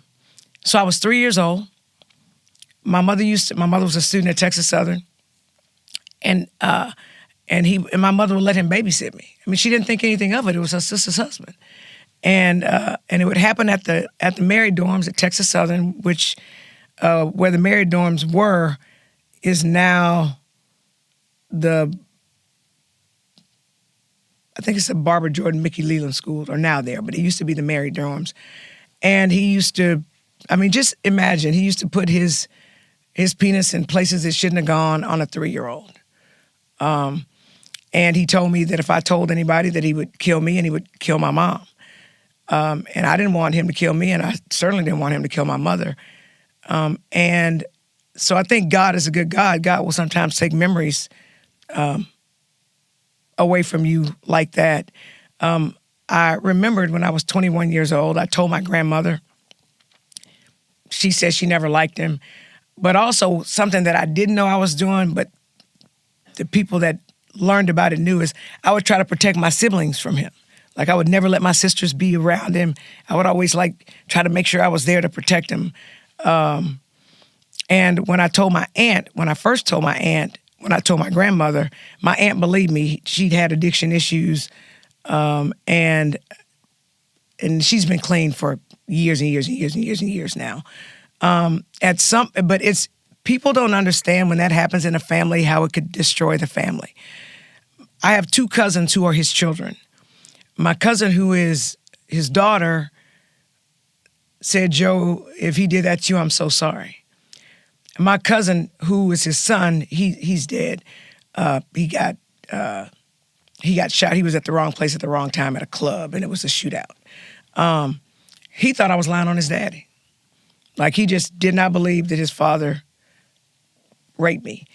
was 3 years old. My mother was a student at Texas Southern. And my mother would let him babysit me. I mean, she didn't think anything of it. It was her sister's husband. And it would happen at the married dorms at Texas Southern, which where the married dorms were is now I think it's the Barbara Jordan Mickey Leland schools are now there, but it used to be the married dorms. And he used to, just imagine, he used to put his penis in places it shouldn't have gone on a 3-year-old. And he told me that if I told anybody that he would kill me and he would kill my mom. And I didn't want him to kill me, and I certainly didn't want him to kill my mother. And so I think God is a good God. God will sometimes take memories away from you like that. I remembered when I was 21 years old, I told my grandmother. She said she never liked him. But also something that I didn't know I was doing, but the people that learned about it knew, is I would try to protect my siblings from him. Like I would never let my sisters be around him. I would always try to make sure I was there to protect him. And when I told my aunt, when I told my grandmother, my aunt believed me. She'd had addiction issues, and she's been clean for years and years and years and years and years now. But people don't understand when that happens in a family how it could destroy the family. I have 2 cousins who are his children. My cousin, who is his daughter, said, "Joe, if he did that to you, I'm so sorry." My cousin, who is his son, he's dead. He got shot. He was at the wrong place at the wrong time at a club, and it was a shootout. He thought I was lying on his daddy. Like he just did not believe that his father raped me.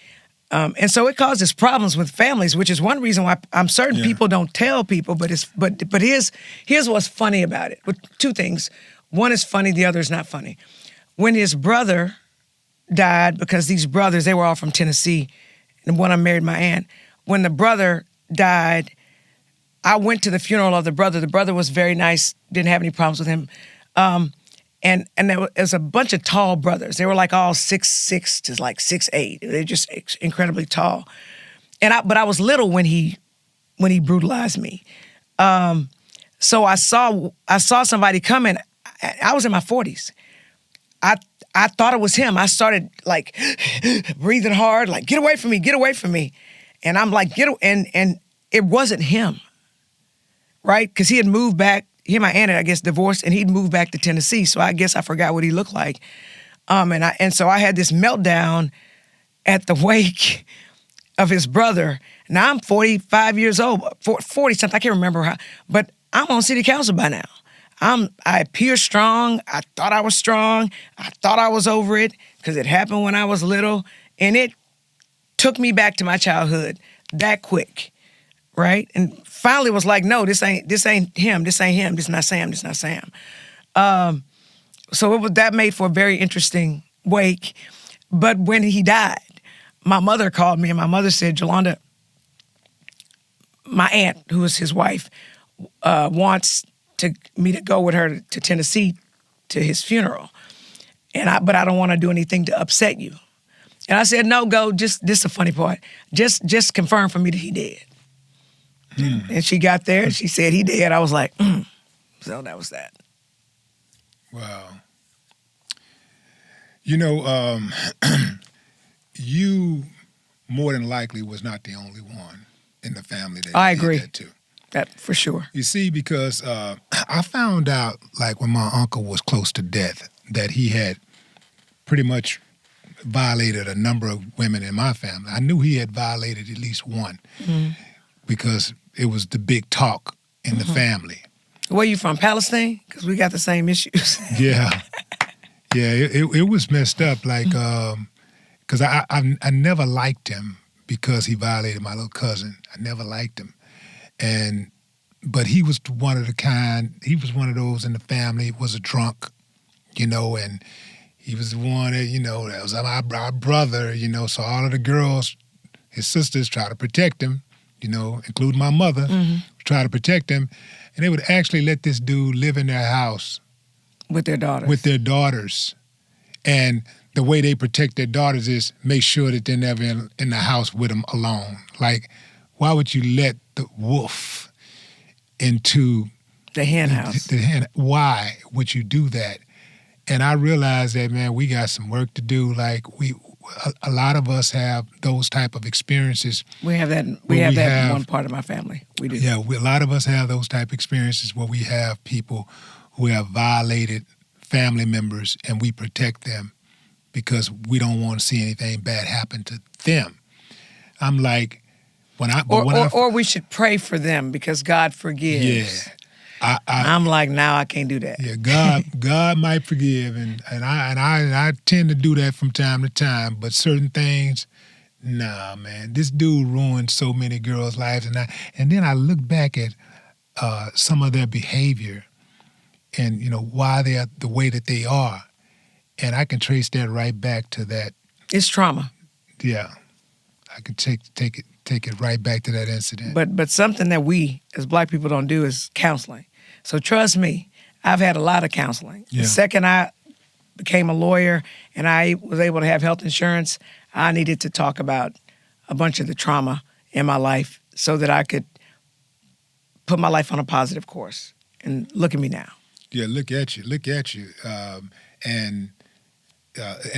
And so it causes problems with families, which is one reason why I'm certain people don't tell people. But here's what's funny about it. With 2 things. One is funny, the other is not funny. When his brother died, because these brothers, they were all from Tennessee, and when I married my aunt, when the brother died, I went to the funeral of the brother. The brother was very nice, didn't have any problems with him. And there was a bunch of tall brothers. They were like all 6'6" to like 6'8". They're just incredibly tall. But I was little when he brutalized me. So I saw somebody coming. I was in my 40s. I thought it was him. I started like breathing hard, like get away from me, get away from me. And I'm like and it wasn't him, right? Because he had moved back. He and my aunt had, I guess, divorced, and he'd moved back to Tennessee. So I guess I forgot what he looked like. And so I had this meltdown at the wake of his brother. Now I'm 45 years old, 40 something. I can't remember how, but I'm on city council by now. I appear strong. I thought I was strong. I thought I was over it because it happened when I was little, and it took me back to my childhood that quick. Right? And finally was like, no, this ain't him. This ain't him. This not Sam. This not Sam. So that made for a very interesting wake. But when he died, my mother called me and my mother said, Jolanda, my aunt, who was his wife, wants me to go with her to Tennessee to his funeral. But I don't want to do anything to upset you. And I said, no, go. This is the funny part. Just confirm for me that he did. And she got there and she said he did. I was like, So that was that. Wow. You know, you more than likely was not the only one in the family that I agree. did that to. That for sure. You see, because I found out, like when my uncle was close to death, that he had pretty much violated a number of women in my family. I knew he had violated at least one because it was the big talk in the family. Where you from, Palestine? Because we got the same issues. Yeah. It was messed up, like, because I never liked him because he violated my little cousin. I never liked him. But he was one of those in the family, was a drunk, and he was the one that, that was our brother, so all of the girls, his sisters, try to protect him, including my mother, try to protect him. And they would actually let this dude live in their house. With their daughters. And the way they protect their daughters is make sure that they're never in the house with them alone. Like, why would you let the wolf into the hen house? Why would you do that? And I realized that, man, we got some work to do. Like, a lot of us have those type of experiences. We have that. We have that in one part of my family. We do. Yeah, a lot of us have those type of experiences where we have people who have violated family members, and we protect them because we don't want to see anything bad happen to them. I'm like, or we should pray for them because God forgives. Yeah, I'm like, now I can't do that. Yeah, God might forgive, and I tend to do that from time to time. But certain things, nah, man. This dude ruined so many girls' lives, and then I look back at some of their behavior, and why they are the way that they are, and I can trace that right back to that. It's trauma. Yeah, I can take it right back to that incident. But something that we as Black people don't do is counseling. So trust me, I've had a lot of counseling. Yeah. The second I became a lawyer and I was able to have health insurance, I needed to talk about a bunch of the trauma in my life so that I could put my life on a positive course. And look at me now. Yeah, look at you, and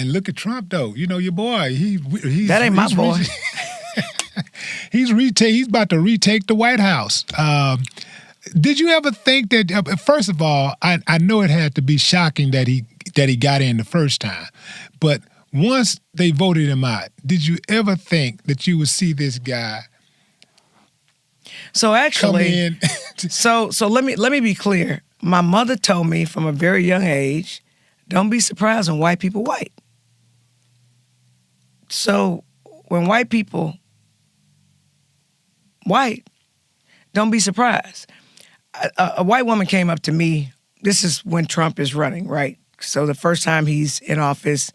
look at Trump though. Your boy. He's that ain't my boy. He's about to retake the White House. Did you ever think that? First of all, I know it had to be shocking that he got in the first time, but once they voted him out, did you ever think that you would see this guy? So actually, come in? so let me be clear. My mother told me from a very young age, don't be surprised when white people white. So when white people white, don't be surprised. A white woman came up to me. This is when Trump is running, right? So the first time he's in office,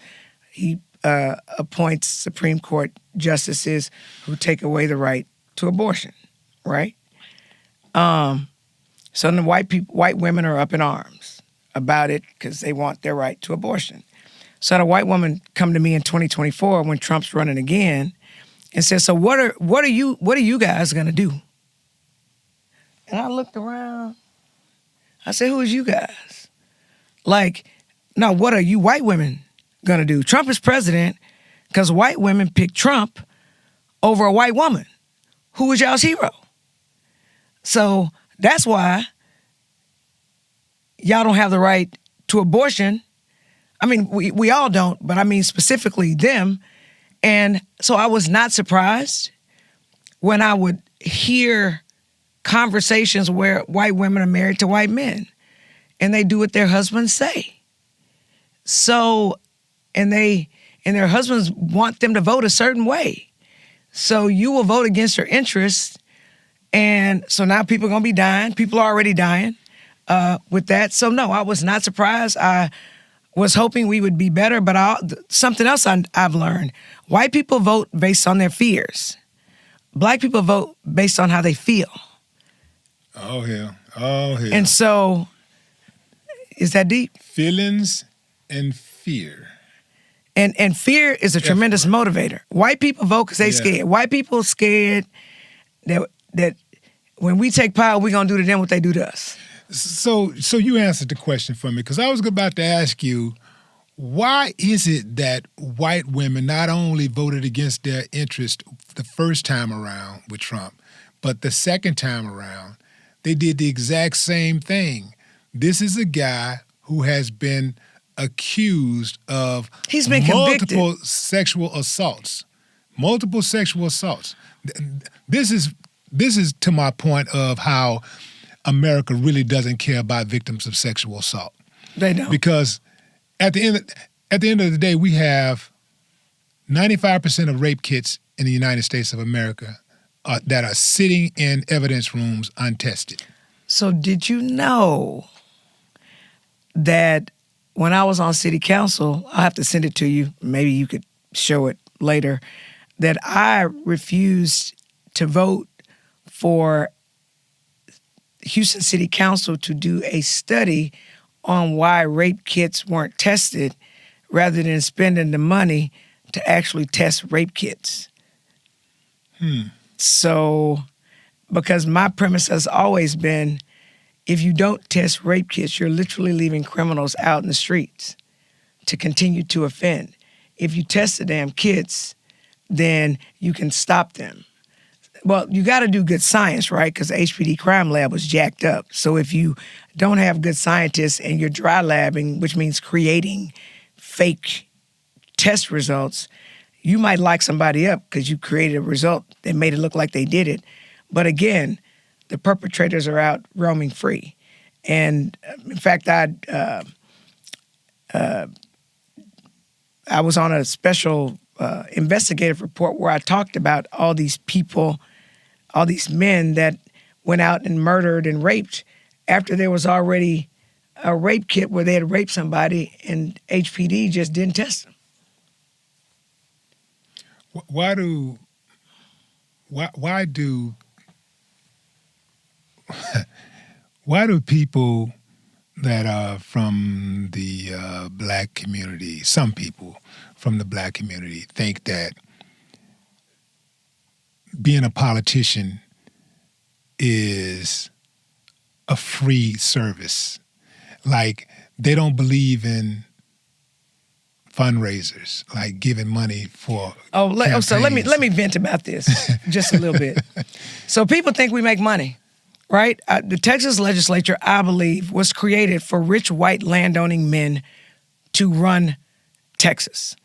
he appoints Supreme Court justices who take away the right to abortion, right? So the white women are up in arms about it because they want their right to abortion. So the white woman come to me in 2024 when Trump's running again and says, "So what are you guys gonna do?" And I looked around. I said, "Who is you guys? Like, no, what are you white women gonna do? Trump is president because white women picked Trump over a white woman. Who was y'all's hero? So that's why y'all don't have the right to abortion. I mean, we all don't, but I mean specifically them." And so I was not surprised when I would hear conversations where white women are married to white men and they do what their husbands say. So, and their husbands want them to vote a certain way. So you will vote against their interests. And so now people are going to be dying. People are already dying with that. So no, I was not surprised. I was hoping we would be better, but something else I've learned. White people vote based on their fears. Black people vote based on how they feel. Oh, yeah. Oh, yeah. And so, is that deep? Feelings and fear. And fear is a tremendous motivator. White people vote because they scared. White people scared that when we take power, we're going to do to them what they do to us. So you answered the question for me, because I was about to ask you, why is it that white women not only voted against their interest the first time around with Trump, but the second time around, they did the exact same thing? This is a guy who has been accused of multiple sexual assaults. Multiple sexual assaults. This is to my point of how America really doesn't care about victims of sexual assault. They don't. Because at the end of the day, we have 95% of rape kits in the United States of America that are sitting in evidence rooms untested. So did you know that when I was on city council, I'll have to send it to you, maybe you could show it later, that I refused to vote for Houston City Council to do a study on why rape kits weren't tested rather than spending the money to actually test rape kits. So, because my premise has always been, if you don't test rape kits, you're literally leaving criminals out in the streets to continue to offend. If you test the damn kits, then you can stop them. Well, you got to do good science, right? Because the HPD crime lab was jacked up. So if you don't have good scientists and you're dry labbing, which means creating fake test results, you might lock somebody up because you created a result that made it look like they did it. But again, the perpetrators are out roaming free. And in fact, I was on a special investigative report where I talked about all these people, all these men that went out and murdered and raped after there was already a rape kit where they had raped somebody and HPD just didn't test them. Why do people that are from the black community, some people from the black community, think that being a politician is a free service? Like, they don't believe in fundraisers, like giving money for so let me vent about this just a little bit. So people think we make money, right? The Texas legislature, I believe, was created for rich white landowning men to run Texas.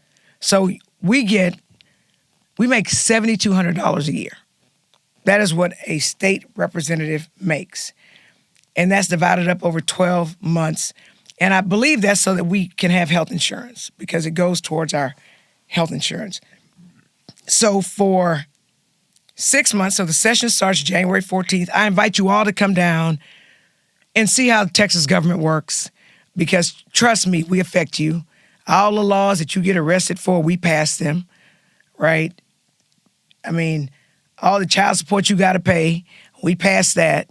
So we make $7,200 a year. That is what a state representative makes. And that's divided up over 12 months. And I believe that's so that we can have health insurance because it goes towards our health insurance. So for 6 months, so the session starts January 14th, I invite you all to come down and see how the Texas government works because, trust me, we affect you. All the laws that you get arrested for, we pass them, right? I mean, all the child support you got to pay, we pass that.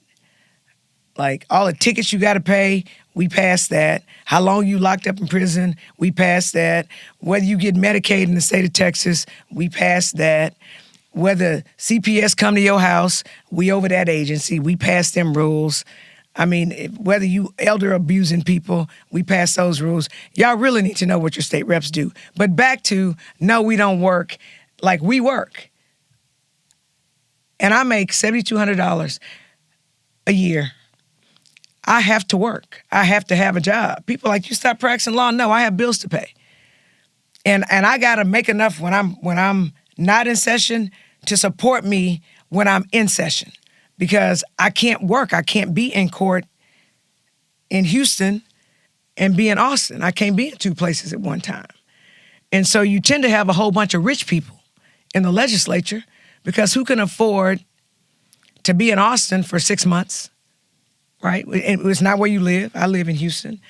Like, all the tickets you got to pay, we pass that. How long you locked up in prison, we pass that. Whether you get Medicaid in the state of Texas, we pass that. Whether CPS come to your house, we over that agency, we pass them rules. I mean, whether you elder abusing people, we pass those rules. Y'all really need to know what your state reps do. But back to, no, we don't work. Like, we work. And I make $7,200 a year. I have to work. I have to have a job. People are like, you stop practicing law? No, I have bills to pay. And I gotta make enough when I'm not in session to support me when I'm in session. Because I can't work. I can't be in court in Houston and be in Austin. I can't be in two places at one time. And so you tend to have a whole bunch of rich people in the legislature because who can afford to be in Austin for 6 months? Right? It's not where you live. I live in Houston.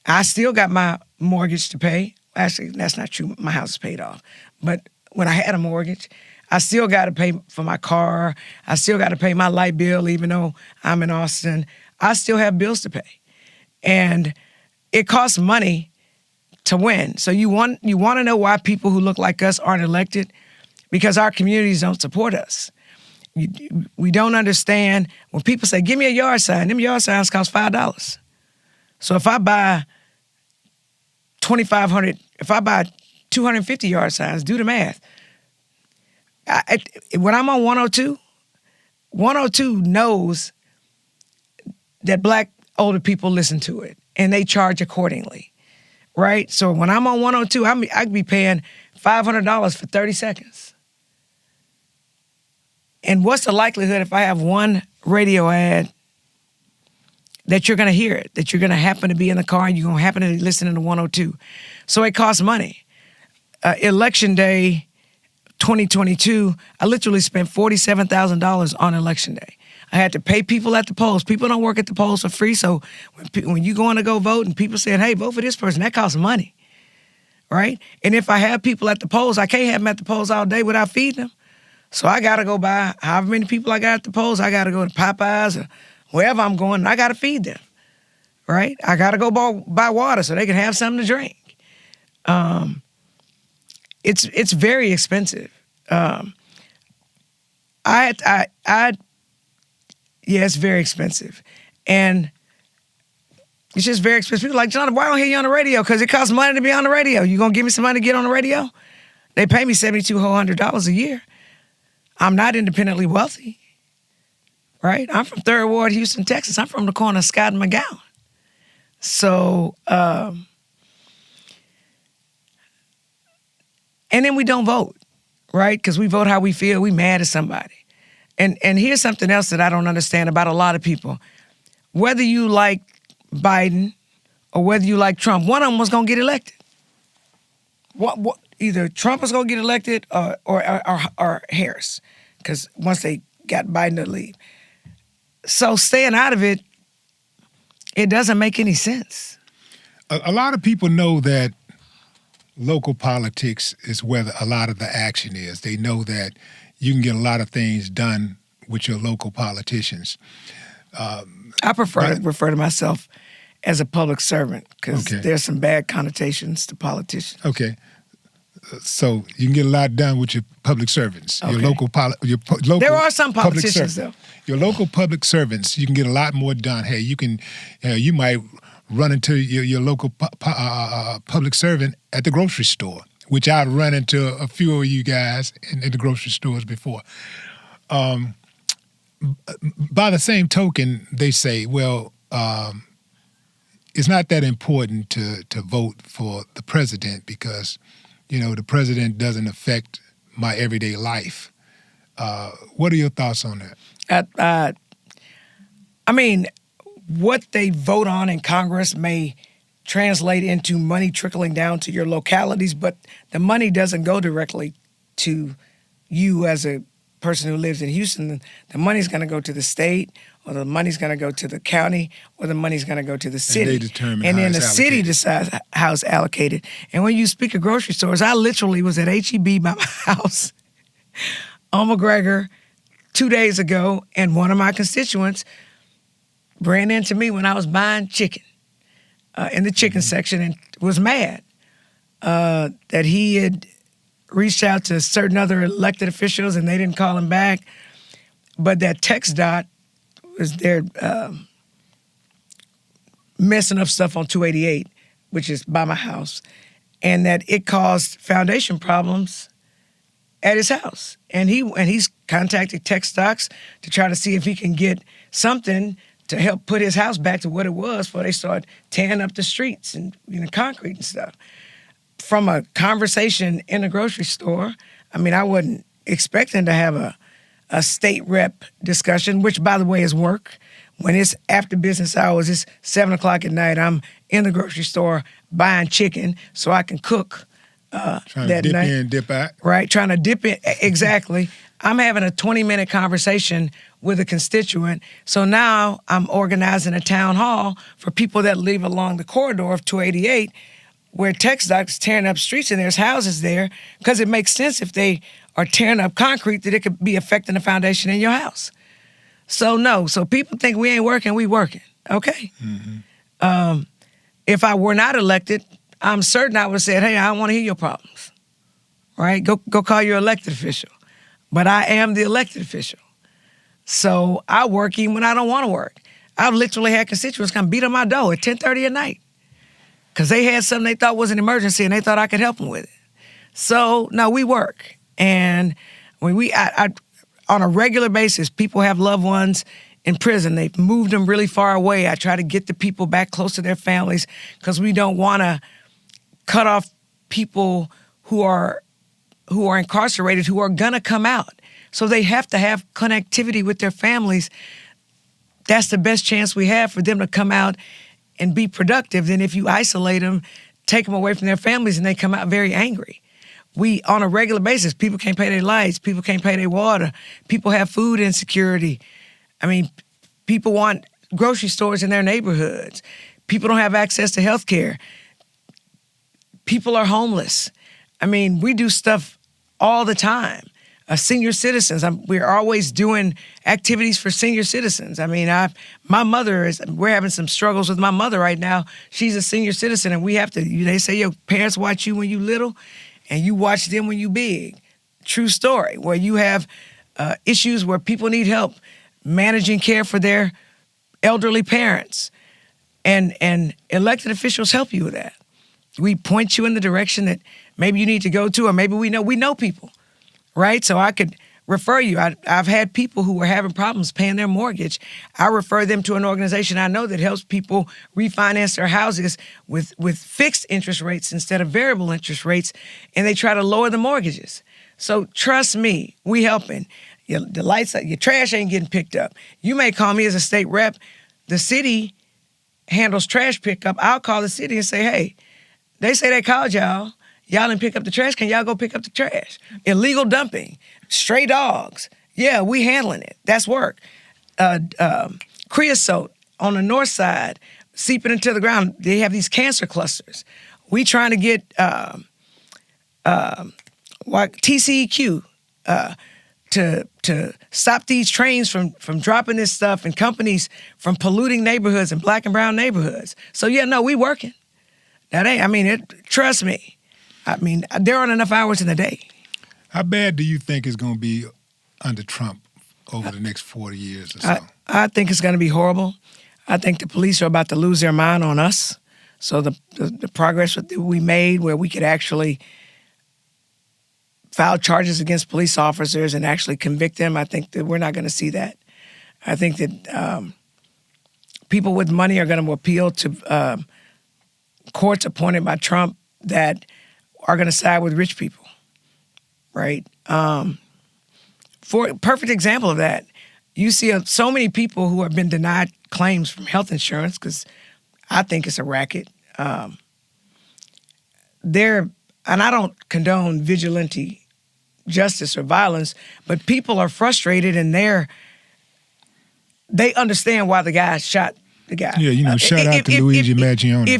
I still got my mortgage to pay. Actually, that's not true. My house is paid off. But when I had a mortgage, I still got to pay for my car. I still got to pay my light bill, even though I'm in Austin. I still have bills to pay. And it costs money to win. So you want to know why people who look like us aren't elected? Because our communities don't support us. We don't understand when people say, give me a yard sign. Them yard signs cost $5. So if I buy 2,500, if I buy 250 yard signs, do the math. When I'm on 102, 102 knows that black older people listen to it and they charge accordingly, right? So when I'm on 102, I could be paying $500 for 30 seconds. And what's the likelihood if I have one radio ad that you're going to hear it, that you're going to happen to be in the car and you're going to happen to listen to 102? So it costs money. Election day, 2022, I literally spent $47,000 on election day. I had to pay people at the polls. People don't work at the polls for free, so when you going to go vote and people saying, hey, vote for this person, that costs money, right? And if I have people at the polls, I can't have them at the polls all day without feeding them. So I got to go buy however many people I got at the polls. I got to go to Popeyes or wherever I'm going, and I got to feed them, right? I got to go buy water so they can have something to drink. It's very expensive. Yeah, it's very expensive. And it's just very expensive. People are like, Jolanda, why don't I hear you on the radio? Because it costs money to be on the radio. You going to give me some money to get on the radio? They pay me $7,200 a year. I'm not independently wealthy, right? I'm from 3rd Ward, Houston, Texas. I'm from the corner of Scott and McGowan. So, and then we don't vote, right? Because we vote how we feel. We mad at somebody. And here's something else that I don't understand about a lot of people. Whether you like Biden or whether you like Trump, one of them was going to get elected. Either Trump was going to get elected or Harris, because once they got Biden to leave. So staying out of it, it doesn't make any sense. A lot of people know that local politics is where a lot of the action is. They know that you can get a lot of things done with your local politicians. I prefer to refer to myself as a public servant because there's some bad connotations to politicians. Okay. So you can get a lot done with your public servants, your local There are some politicians, though. Your local public servants, you can get a lot more done. Hey, you might run into your local public servant at the grocery store, which I've run into a few of you guys in the grocery stores before. By the same token, they say, well, it's not that important to vote for the president because, the president doesn't affect my everyday life. What are your thoughts on that? I mean, what they vote on in Congress may translate into money trickling down to your localities, but the money doesn't go directly to you as a person who lives in Houston. The money's going to go to the state, or the money's going to go to the county, or the money's going to go to the city. And they determine and how then it's the city decides how it's allocated. And when you speak of grocery stores, I literally was at HEB by my house on McGregor 2 days ago, and one of my constituents ran into me when I was buying chicken in the chicken section and was mad that he had reached out to certain other elected officials and they didn't call him back, but that text dot was there messing up stuff on 288, which is by my house, and that it caused foundation problems at his house. And he's contacted tech stocks to try to see if he can get something to help put his house back to what it was before they start tearing up the streets and concrete and stuff. From a conversation in a grocery store, I mean, I wasn't expecting to have a state rep discussion, which, by the way, is work. When it's after business hours, it's 7 o'clock at night, I'm in the grocery store buying chicken so I can cook trying that to dip night. in, dip out. Right, trying to dip in, exactly. I'm having a 20-minute conversation with a constituent. So now I'm organizing a town hall for people that live along the corridor of 288 where TxDOT is tearing up streets and there's houses there, because it makes sense if they are tearing up concrete that it could be affecting the foundation in your house. So people think we ain't working, we working, okay? Mm-hmm. If I were not elected, I'm certain I would have said, hey, I don't want to hear your problems, right? Go call your elected official. But I am the elected official. So I work even when I don't want to work. I've literally had constituents come beat on my door at 10:30 at night because they had something they thought was an emergency and they thought I could help them with it. So, no, we work. And when on a regular basis, people have loved ones in prison. They've moved them really far away. I try to get the people back close to their families because we don't want to cut off people who are incarcerated, who are gonna come out. So they have to have connectivity with their families. That's the best chance we have for them to come out and be productive than if you isolate them, take them away from their families, and they come out very angry. we, on a regular basis, people can't pay their lights, people can't pay their water, people have food insecurity. I mean, people want grocery stores in their neighborhoods. People don't have access to health care. People are homeless. I mean, we do stuff all the time. Senior citizens, we're always doing activities for senior citizens. I mean, we're having some struggles with my mother right now. She's a senior citizen, and we have to, they say your parents watch you when you little, and you watch them when you big. True story, where you have issues where people need help managing care for their elderly parents. And elected officials help you with that. We point you in the direction that maybe you need to go to, or maybe we know people, right? So I could refer you. I've had people who were having problems paying their mortgage. I refer them to an organization I know that helps people refinance their houses with fixed interest rates instead of variable interest rates, and they try to lower the mortgages. So trust me, we helping. The lights, your trash ain't getting picked up. You may call me as a state rep. The city handles trash pickup. I'll call the city and say, hey, they say they called y'all. Y'all didn't pick up the trash. Can y'all go pick up the trash? Illegal dumping, stray dogs. Yeah, we handling it. That's work. Creosote on the north side, seeping into the ground. They have these cancer clusters. We trying to get TCEQ to stop these trains from dropping this stuff and companies from polluting neighborhoods and black and brown neighborhoods. So yeah, no, we working. Trust me. I mean, there aren't enough hours in the day. How bad do you think it's going to be under Trump over the next 40 years or so? I think it's going to be horrible. I think the police are about to lose their mind on us. So the progress that we made where we could actually file charges against police officers and actually convict them, I think that we're not going to see that. I think that people with money are going to appeal to courts appointed by Trump that are going to side with rich people, right? For a perfect example of that, you see so many people who have been denied claims from health insurance because I think it's a racket. And I don't condone vigilante justice or violence, but people are frustrated and they understand why the guy shot the guy. Yeah, shout out to Luigi Maggione.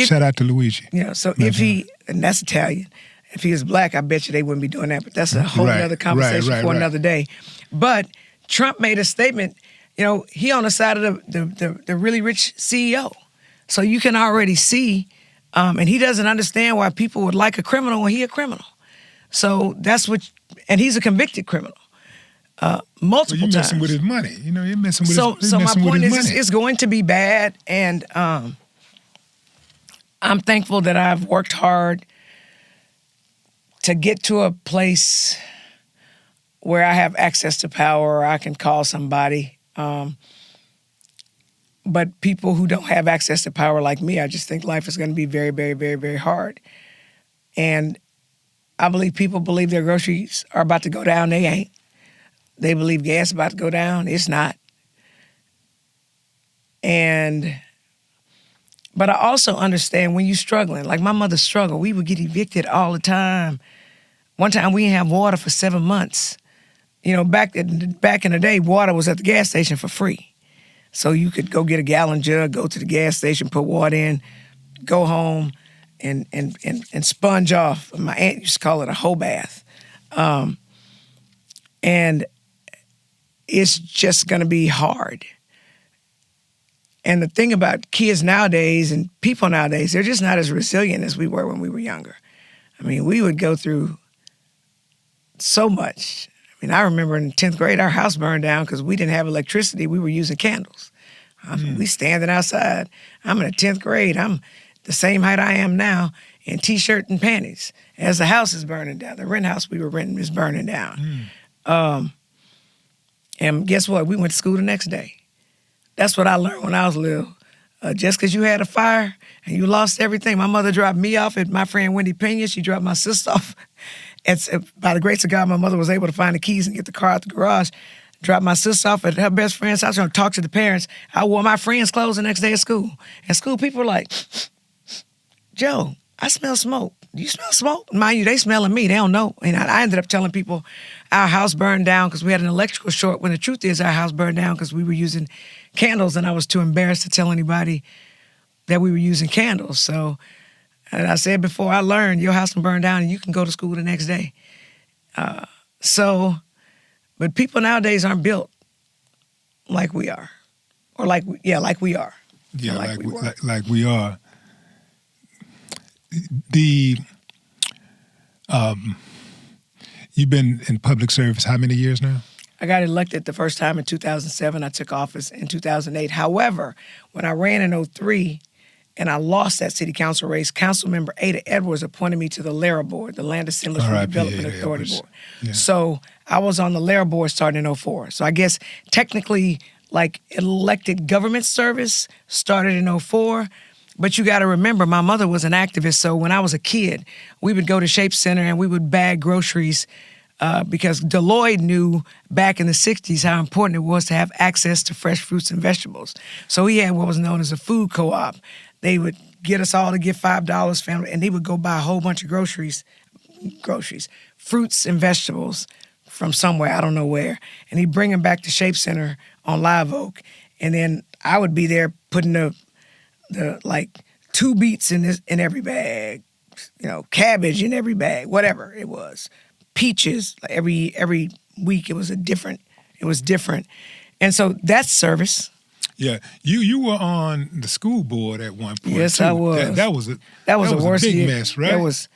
Shout out to Luigi. So if and that's Italian. If he was black, I bet you they wouldn't be doing that. But that's a whole other conversation for another day. But Trump made a statement. He on the side of the really rich CEO. So you can already see, and he doesn't understand why people would like a criminal when he a criminal. So and he's a convicted criminal. Multiple times. You're messing with his money. You're messing with his money. So my point is, it's going to be bad, and I'm thankful that I've worked hard to get to a place where I have access to power, or I can call somebody. But people who don't have access to power like me, I just think life is going to be very, very, very, very hard. And I believe people believe their groceries are about to go down. They ain't. They believe gas is about to go down. It's not. But I also understand when you're struggling. Like my mother struggled. We would get evicted all the time. One time we didn't have water for 7 months. Back in the day, water was at the gas station for free. So you could go get a gallon jug, go to the gas station, put water in, go home, and sponge off. My aunt used to call it a whole bath. And it's just going to be hard. And the thing about kids nowadays and people nowadays, they're just not as resilient as we were when we were younger. I mean, we would go through so much. I mean, I remember in 10th grade, our house burned down because we didn't have electricity. We were using candles. We standing outside. I'm in the 10th grade. I'm the same height I am now in T-shirt and panties as the house is burning down. The rent house we were renting is burning down. And guess what? We went to school the next day. That's what I learned when I was little. Just because you had a fire and you lost everything, my mother dropped me off at my friend Wendy Pena. She dropped my sister off. By the grace of God, my mother was able to find the keys and get the car out the garage. Dropped my sister off at her best friend's house. I was going to talk to the parents. I wore my friend's clothes the next day at school. At school, people were like, Joe, I smell smoke. Do you smell smoke? Mind you, they smelling me. They don't know. And I ended up telling people our house burned down because we had an electrical short, when the truth is our house burned down because we were using candles, and I was too embarrassed to tell anybody that we were using candles. So, and I said before, I learned your house can burn down and you can go to school the next day. But people nowadays aren't built like we are. Or like we are. Yeah, Or like we are. You've been in public service how many years now? I got elected the first time in 2007. I took office in 2008. However, when I ran in 2003 and I lost that city council race, Councilmember Ada Edwards appointed me to the LARA board, the Land Assemblies Development Authority board. Yeah. So I was on the LARA board starting in 2004. So I guess technically, like, elected government service started in 2004. But you got to remember, my mother was an activist. So when I was a kid, we would go to Shape Center and we would bag groceries because Deloitte knew back in the 60s how important it was to have access to fresh fruits and vegetables. So he had what was known as a food co-op. They would get us all to give $5 family, and they would go buy a whole bunch of groceries, fruits and vegetables from somewhere, I don't know where. And he'd bring them back to Shape Center on Live Oak. And then I would be there putting the like 2 beets in every bag, cabbage in every bag, whatever it was. Peaches, every week it was different. And so that's service. Yeah, you were on the school board at one point. Yes, too. I was. That was the a worst big year. mess, right?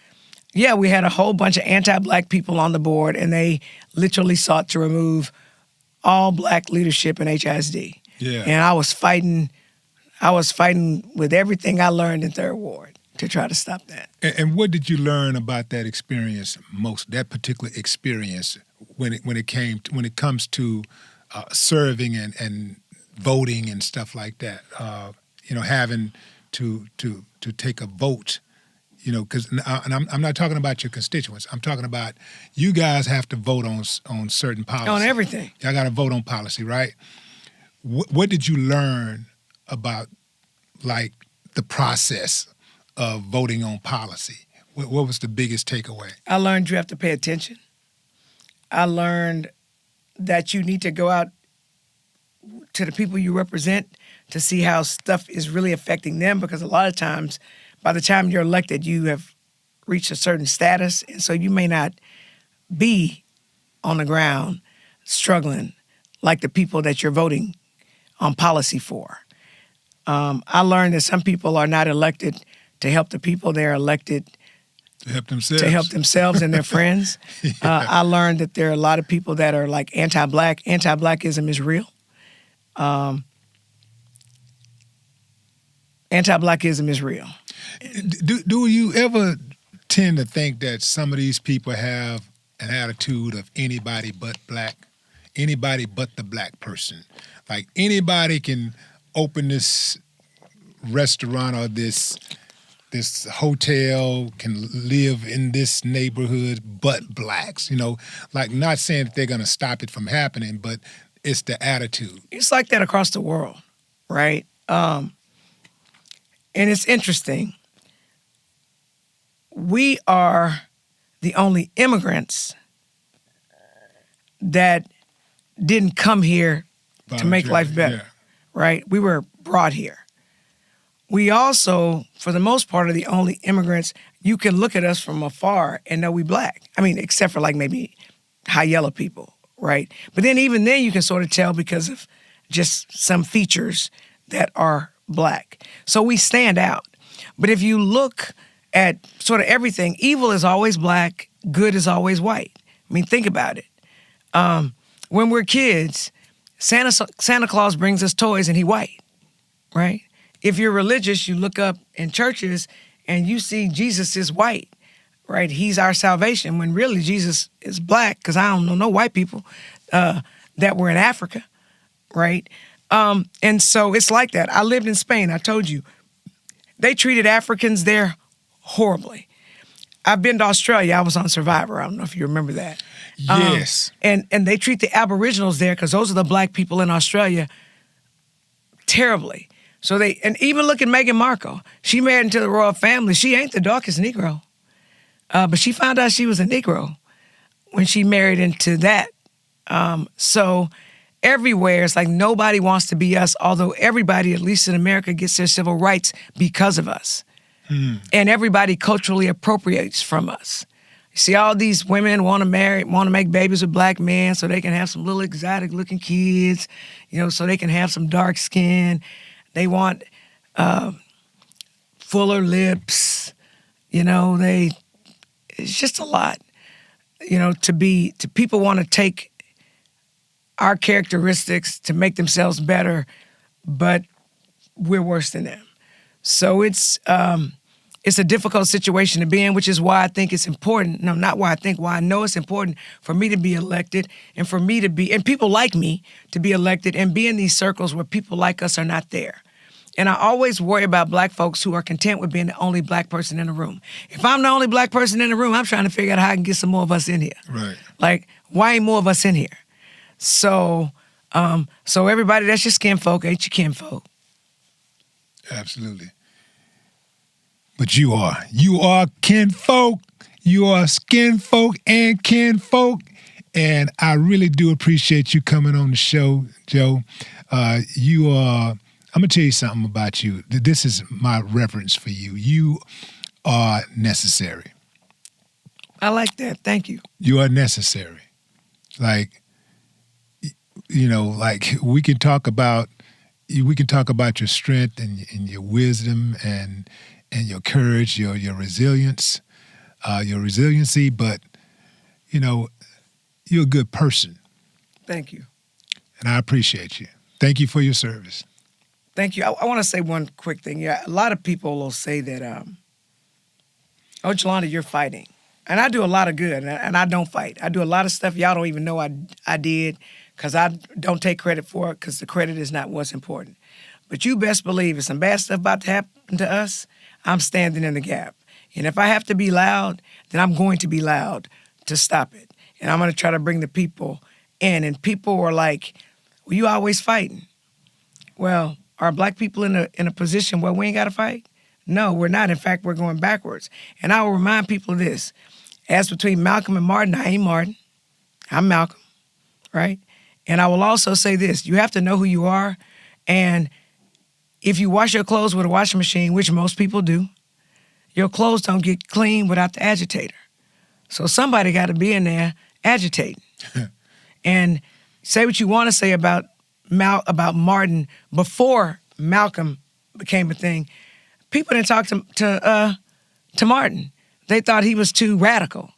We had a whole bunch of anti-Black people on the board, and they literally sought to remove all Black leadership in HISD. Yeah. And I was fighting with everything I learned in Third Ward to try to stop that. And what did you learn about that experience that particular experience when it comes to serving and voting and stuff like that? Having to take a vote. Because I'm not talking about your constituents. I'm talking about you guys have to vote on certain policy. On everything. Y'all got to vote on policy, right? What did you learn about, like, the process of voting on policy? What was the biggest takeaway? I learned you have to pay attention. I learned that you need to go out to the people you represent to see how stuff is really affecting them, because a lot of times, by the time you're elected, you have reached a certain status, and so you may not be on the ground struggling like the people that you're voting on policy for. I learned that some people are not elected to help the people; they're elected to help themselves. And their friends. Yeah. I learned that there are a lot of people that are like anti-Black. Anti-Blackism is real. Anti-Blackism is real. Do you ever tend to think that some of these people have an attitude of anybody but Black, anybody but the Black person? Like, anybody can open this restaurant or this hotel, can live in this neighborhood but Blacks, like, not saying that they're going to stop it from happening, but it's the attitude. It's like that across the world, right? And it's interesting. We are the only immigrants that didn't come here to make life better, right? We were brought here. We also, for the most part, are the only immigrants. You can look at us from afar and know we Black. I mean, except for like maybe high yellow people, right? But then even then you can sort of tell because of just some features that are Black. So we stand out. But if you look at sort of everything, evil is always Black, good is always white. I mean, think about it. When we're kids, Santa Claus brings us toys and he white, right? If you're religious, you look up in churches and you see Jesus is white, right? He's our salvation, when really Jesus is Black, because I don't know no white people that were in Africa, right? And so it's like that. I lived in Spain, I told you. They treated Africans there horribly. I've been to Australia. I was on Survivor. I don't know if you remember that. Yes. And they treat the Aboriginals there, because those are the Black people in Australia, terribly. So and even look at Meghan Markle. She married into the royal family. She ain't the darkest Negro. But she found out she was a Negro when she married into that. So everywhere, it's like nobody wants to be us, although everybody, at least in America, gets their civil rights because of us. And everybody culturally appropriates from us. You see, all these women want to make babies with black men so they can have some little exotic looking kids, so they can have some dark skin. They want fuller lips, it's just a lot, people want to take our characteristics to make themselves better, but we're worse than them. So it's a difficult situation to be in, which is why I think it's important. No, not why I think, why I know it's important for me to be elected and for me to be, and people like me to be elected and be in these circles where people like us are not there. And I always worry about black folks who are content with being the only black person in the room. If I'm the only black person in the room, I'm trying to figure out how I can get some more of us in here. Right. Like, why ain't more of us in here? So everybody, that's your skin folk, ain't your kin folk. Absolutely. But you are kinfolk. You are skin folk and kinfolk. And I really do appreciate you coming on the show, Joe. I'm going to tell you something about you. This is my reverence for you. You are necessary. I like that. Thank you. You are necessary. Like we can talk about your strength and your wisdom and your courage, your resilience, your resiliency, but you're a good person. Thank you. And I appreciate you. Thank you for your service. Thank you. I want to say one quick thing. Yeah, a lot of people will say that, oh, Jolanda, you're fighting. And I do a lot of good, and I don't fight. I do a lot of stuff y'all don't even know I did, because I don't take credit for it, because the credit is not what's important. But you best believe if some bad stuff about to happen to us, I'm standing in the gap. And if I have to be loud, then I'm going to be loud to stop it. And I'm going to try to bring the people in. And people are like, well, you always fighting. Well, are black people in a position where we ain't got to fight? No, we're not. In fact, we're going backwards. And I will remind people of this. As between Malcolm and Martin, I ain't Martin. I'm Malcolm, right? And I will also say this. You have to know who you are. And if you wash your clothes with a washing machine, which most people do, your clothes don't get clean without the agitator. So somebody got to be in there agitating. And say what you want to say about Martin before Malcolm became a thing. People didn't talk to Martin. They thought he was too radical.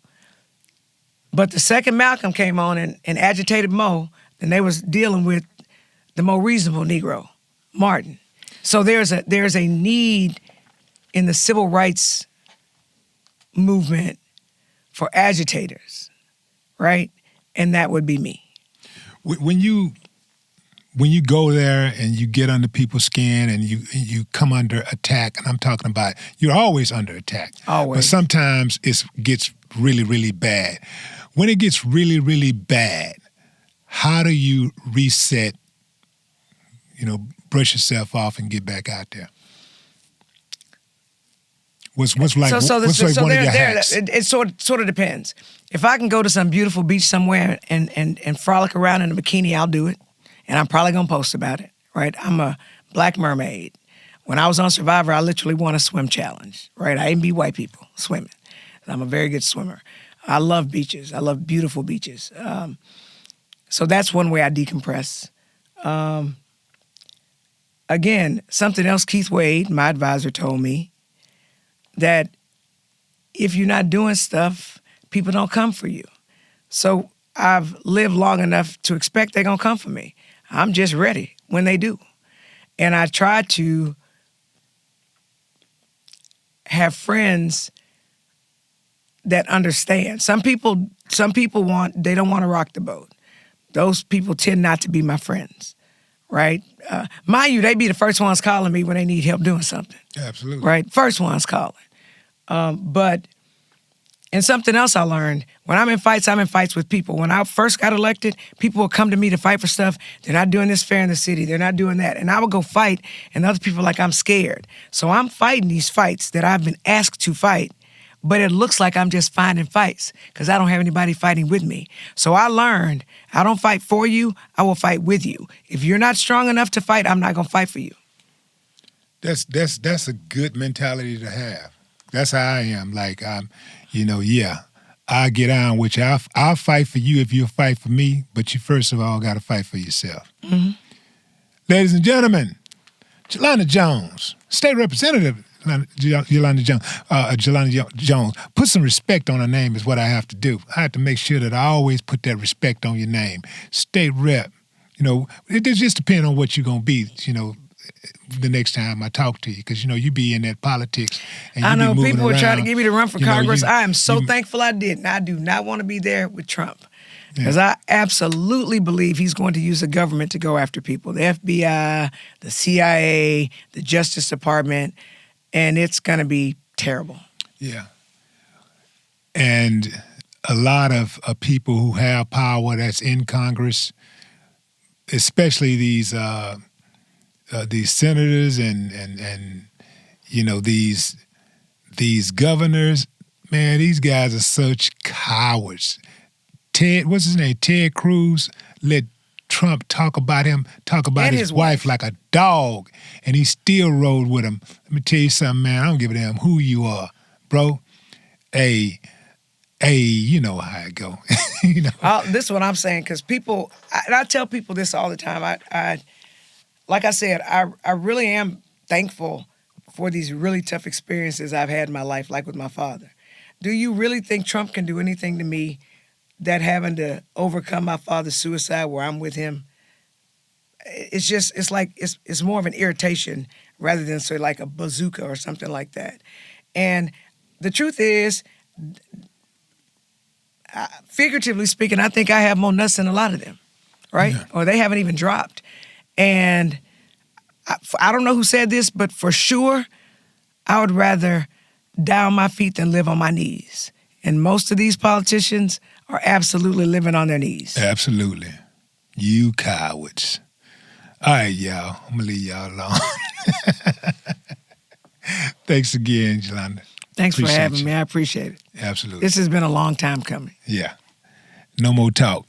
But the second Malcolm came on and agitated Mo, then they was dealing with the more reasonable Negro, Martin. So there's a need in the civil rights movement for agitators, right? And that would be me. When you go there and you get under people's skin and you come under attack, and I'm talking about you're always under attack. Always. But sometimes it gets really, really bad. When it gets really, really bad, how do you reset, brush yourself off and get back out there? What's one of your hacks? It sort of depends. If I can go to some beautiful beach somewhere and frolic around in a bikini, I'll do it. And I'm probably going to post about it, right? I'm a black mermaid. When I was on Survivor, I literally won a swim challenge, right? I didn't beat white people swimming. I'm a very good swimmer. I love beaches. I love beautiful beaches. So that's one way I decompress. Again, something else Keith Wade, my advisor, told me, that if you're not doing stuff, people don't come for you. So I've lived long enough to expect they're going to come for me. I'm just ready when they do. And I try to have friends that understand. Some people they don't want to rock the boat. Those people tend not to be my friends, right? Mind you, they be the first ones calling me when they need help doing something. Absolutely. Right? First ones calling. And something else I learned, when I'm in fights with people. When I first got elected, people would come to me to fight for stuff. They're not doing this fair in the city. They're not doing that. And I would go fight, and other people are like, I'm scared. So I'm fighting these fights that I've been asked to fight but it looks like I'm just finding fights because I don't have anybody fighting with me. So I learned, I don't fight for you, I will fight with you. If you're not strong enough to fight, I'm not going to fight for you. That's a good mentality to have. That's how I am. Like, I get on with you. I'll fight for you if you'll fight for me, but you first of all got to fight for yourself. Mm-hmm. Ladies and gentlemen, Jolanda Jones, State Representative Jolanda Jones. Jolanda Jones. Put some respect on her name is what I have to do. I have to make sure that I always put that respect on your name. State Rep. It just depends on what you're going to be, the next time I talk to you, because you be in that politics. And I know people were are trying to get me to run for Congress. I am so thankful I didn't. I do not want to be there with Trump, because I absolutely believe he's going to use the government to go after people, the FBI, the CIA, the Justice Department, and it's going to be terrible. Yeah. And a lot of people who have power that's in Congress, especially these senators and these governors, man, these guys are such cowards. What's his name? Ted Cruz let Trump talk about his wife like a dog, and he still rode with him. Let me tell you something, man. I don't give a damn who you are, bro. Hey, you know how it go. This is what I'm saying, because people, and I tell people this all the time. Like I said, I really am thankful for these really tough experiences I've had in my life, like with my father. Do you really think Trump can do anything to me that having to overcome my father's suicide where I'm with him? It's more of an irritation rather than say like a bazooka or something like that. And the truth is, figuratively speaking, I think I have more nuts than a lot of them, right? Yeah. Or they haven't even dropped. And I don't know who said this, but for sure, I would rather die on my feet than live on my knees. And most of these politicians are absolutely living on their knees. Absolutely. You cowards. All right, y'all. I'm going to leave y'all alone. Thanks again, Jolanda. Thanks for having me. I appreciate it. Absolutely. This has been a long time coming. Yeah. No more talk.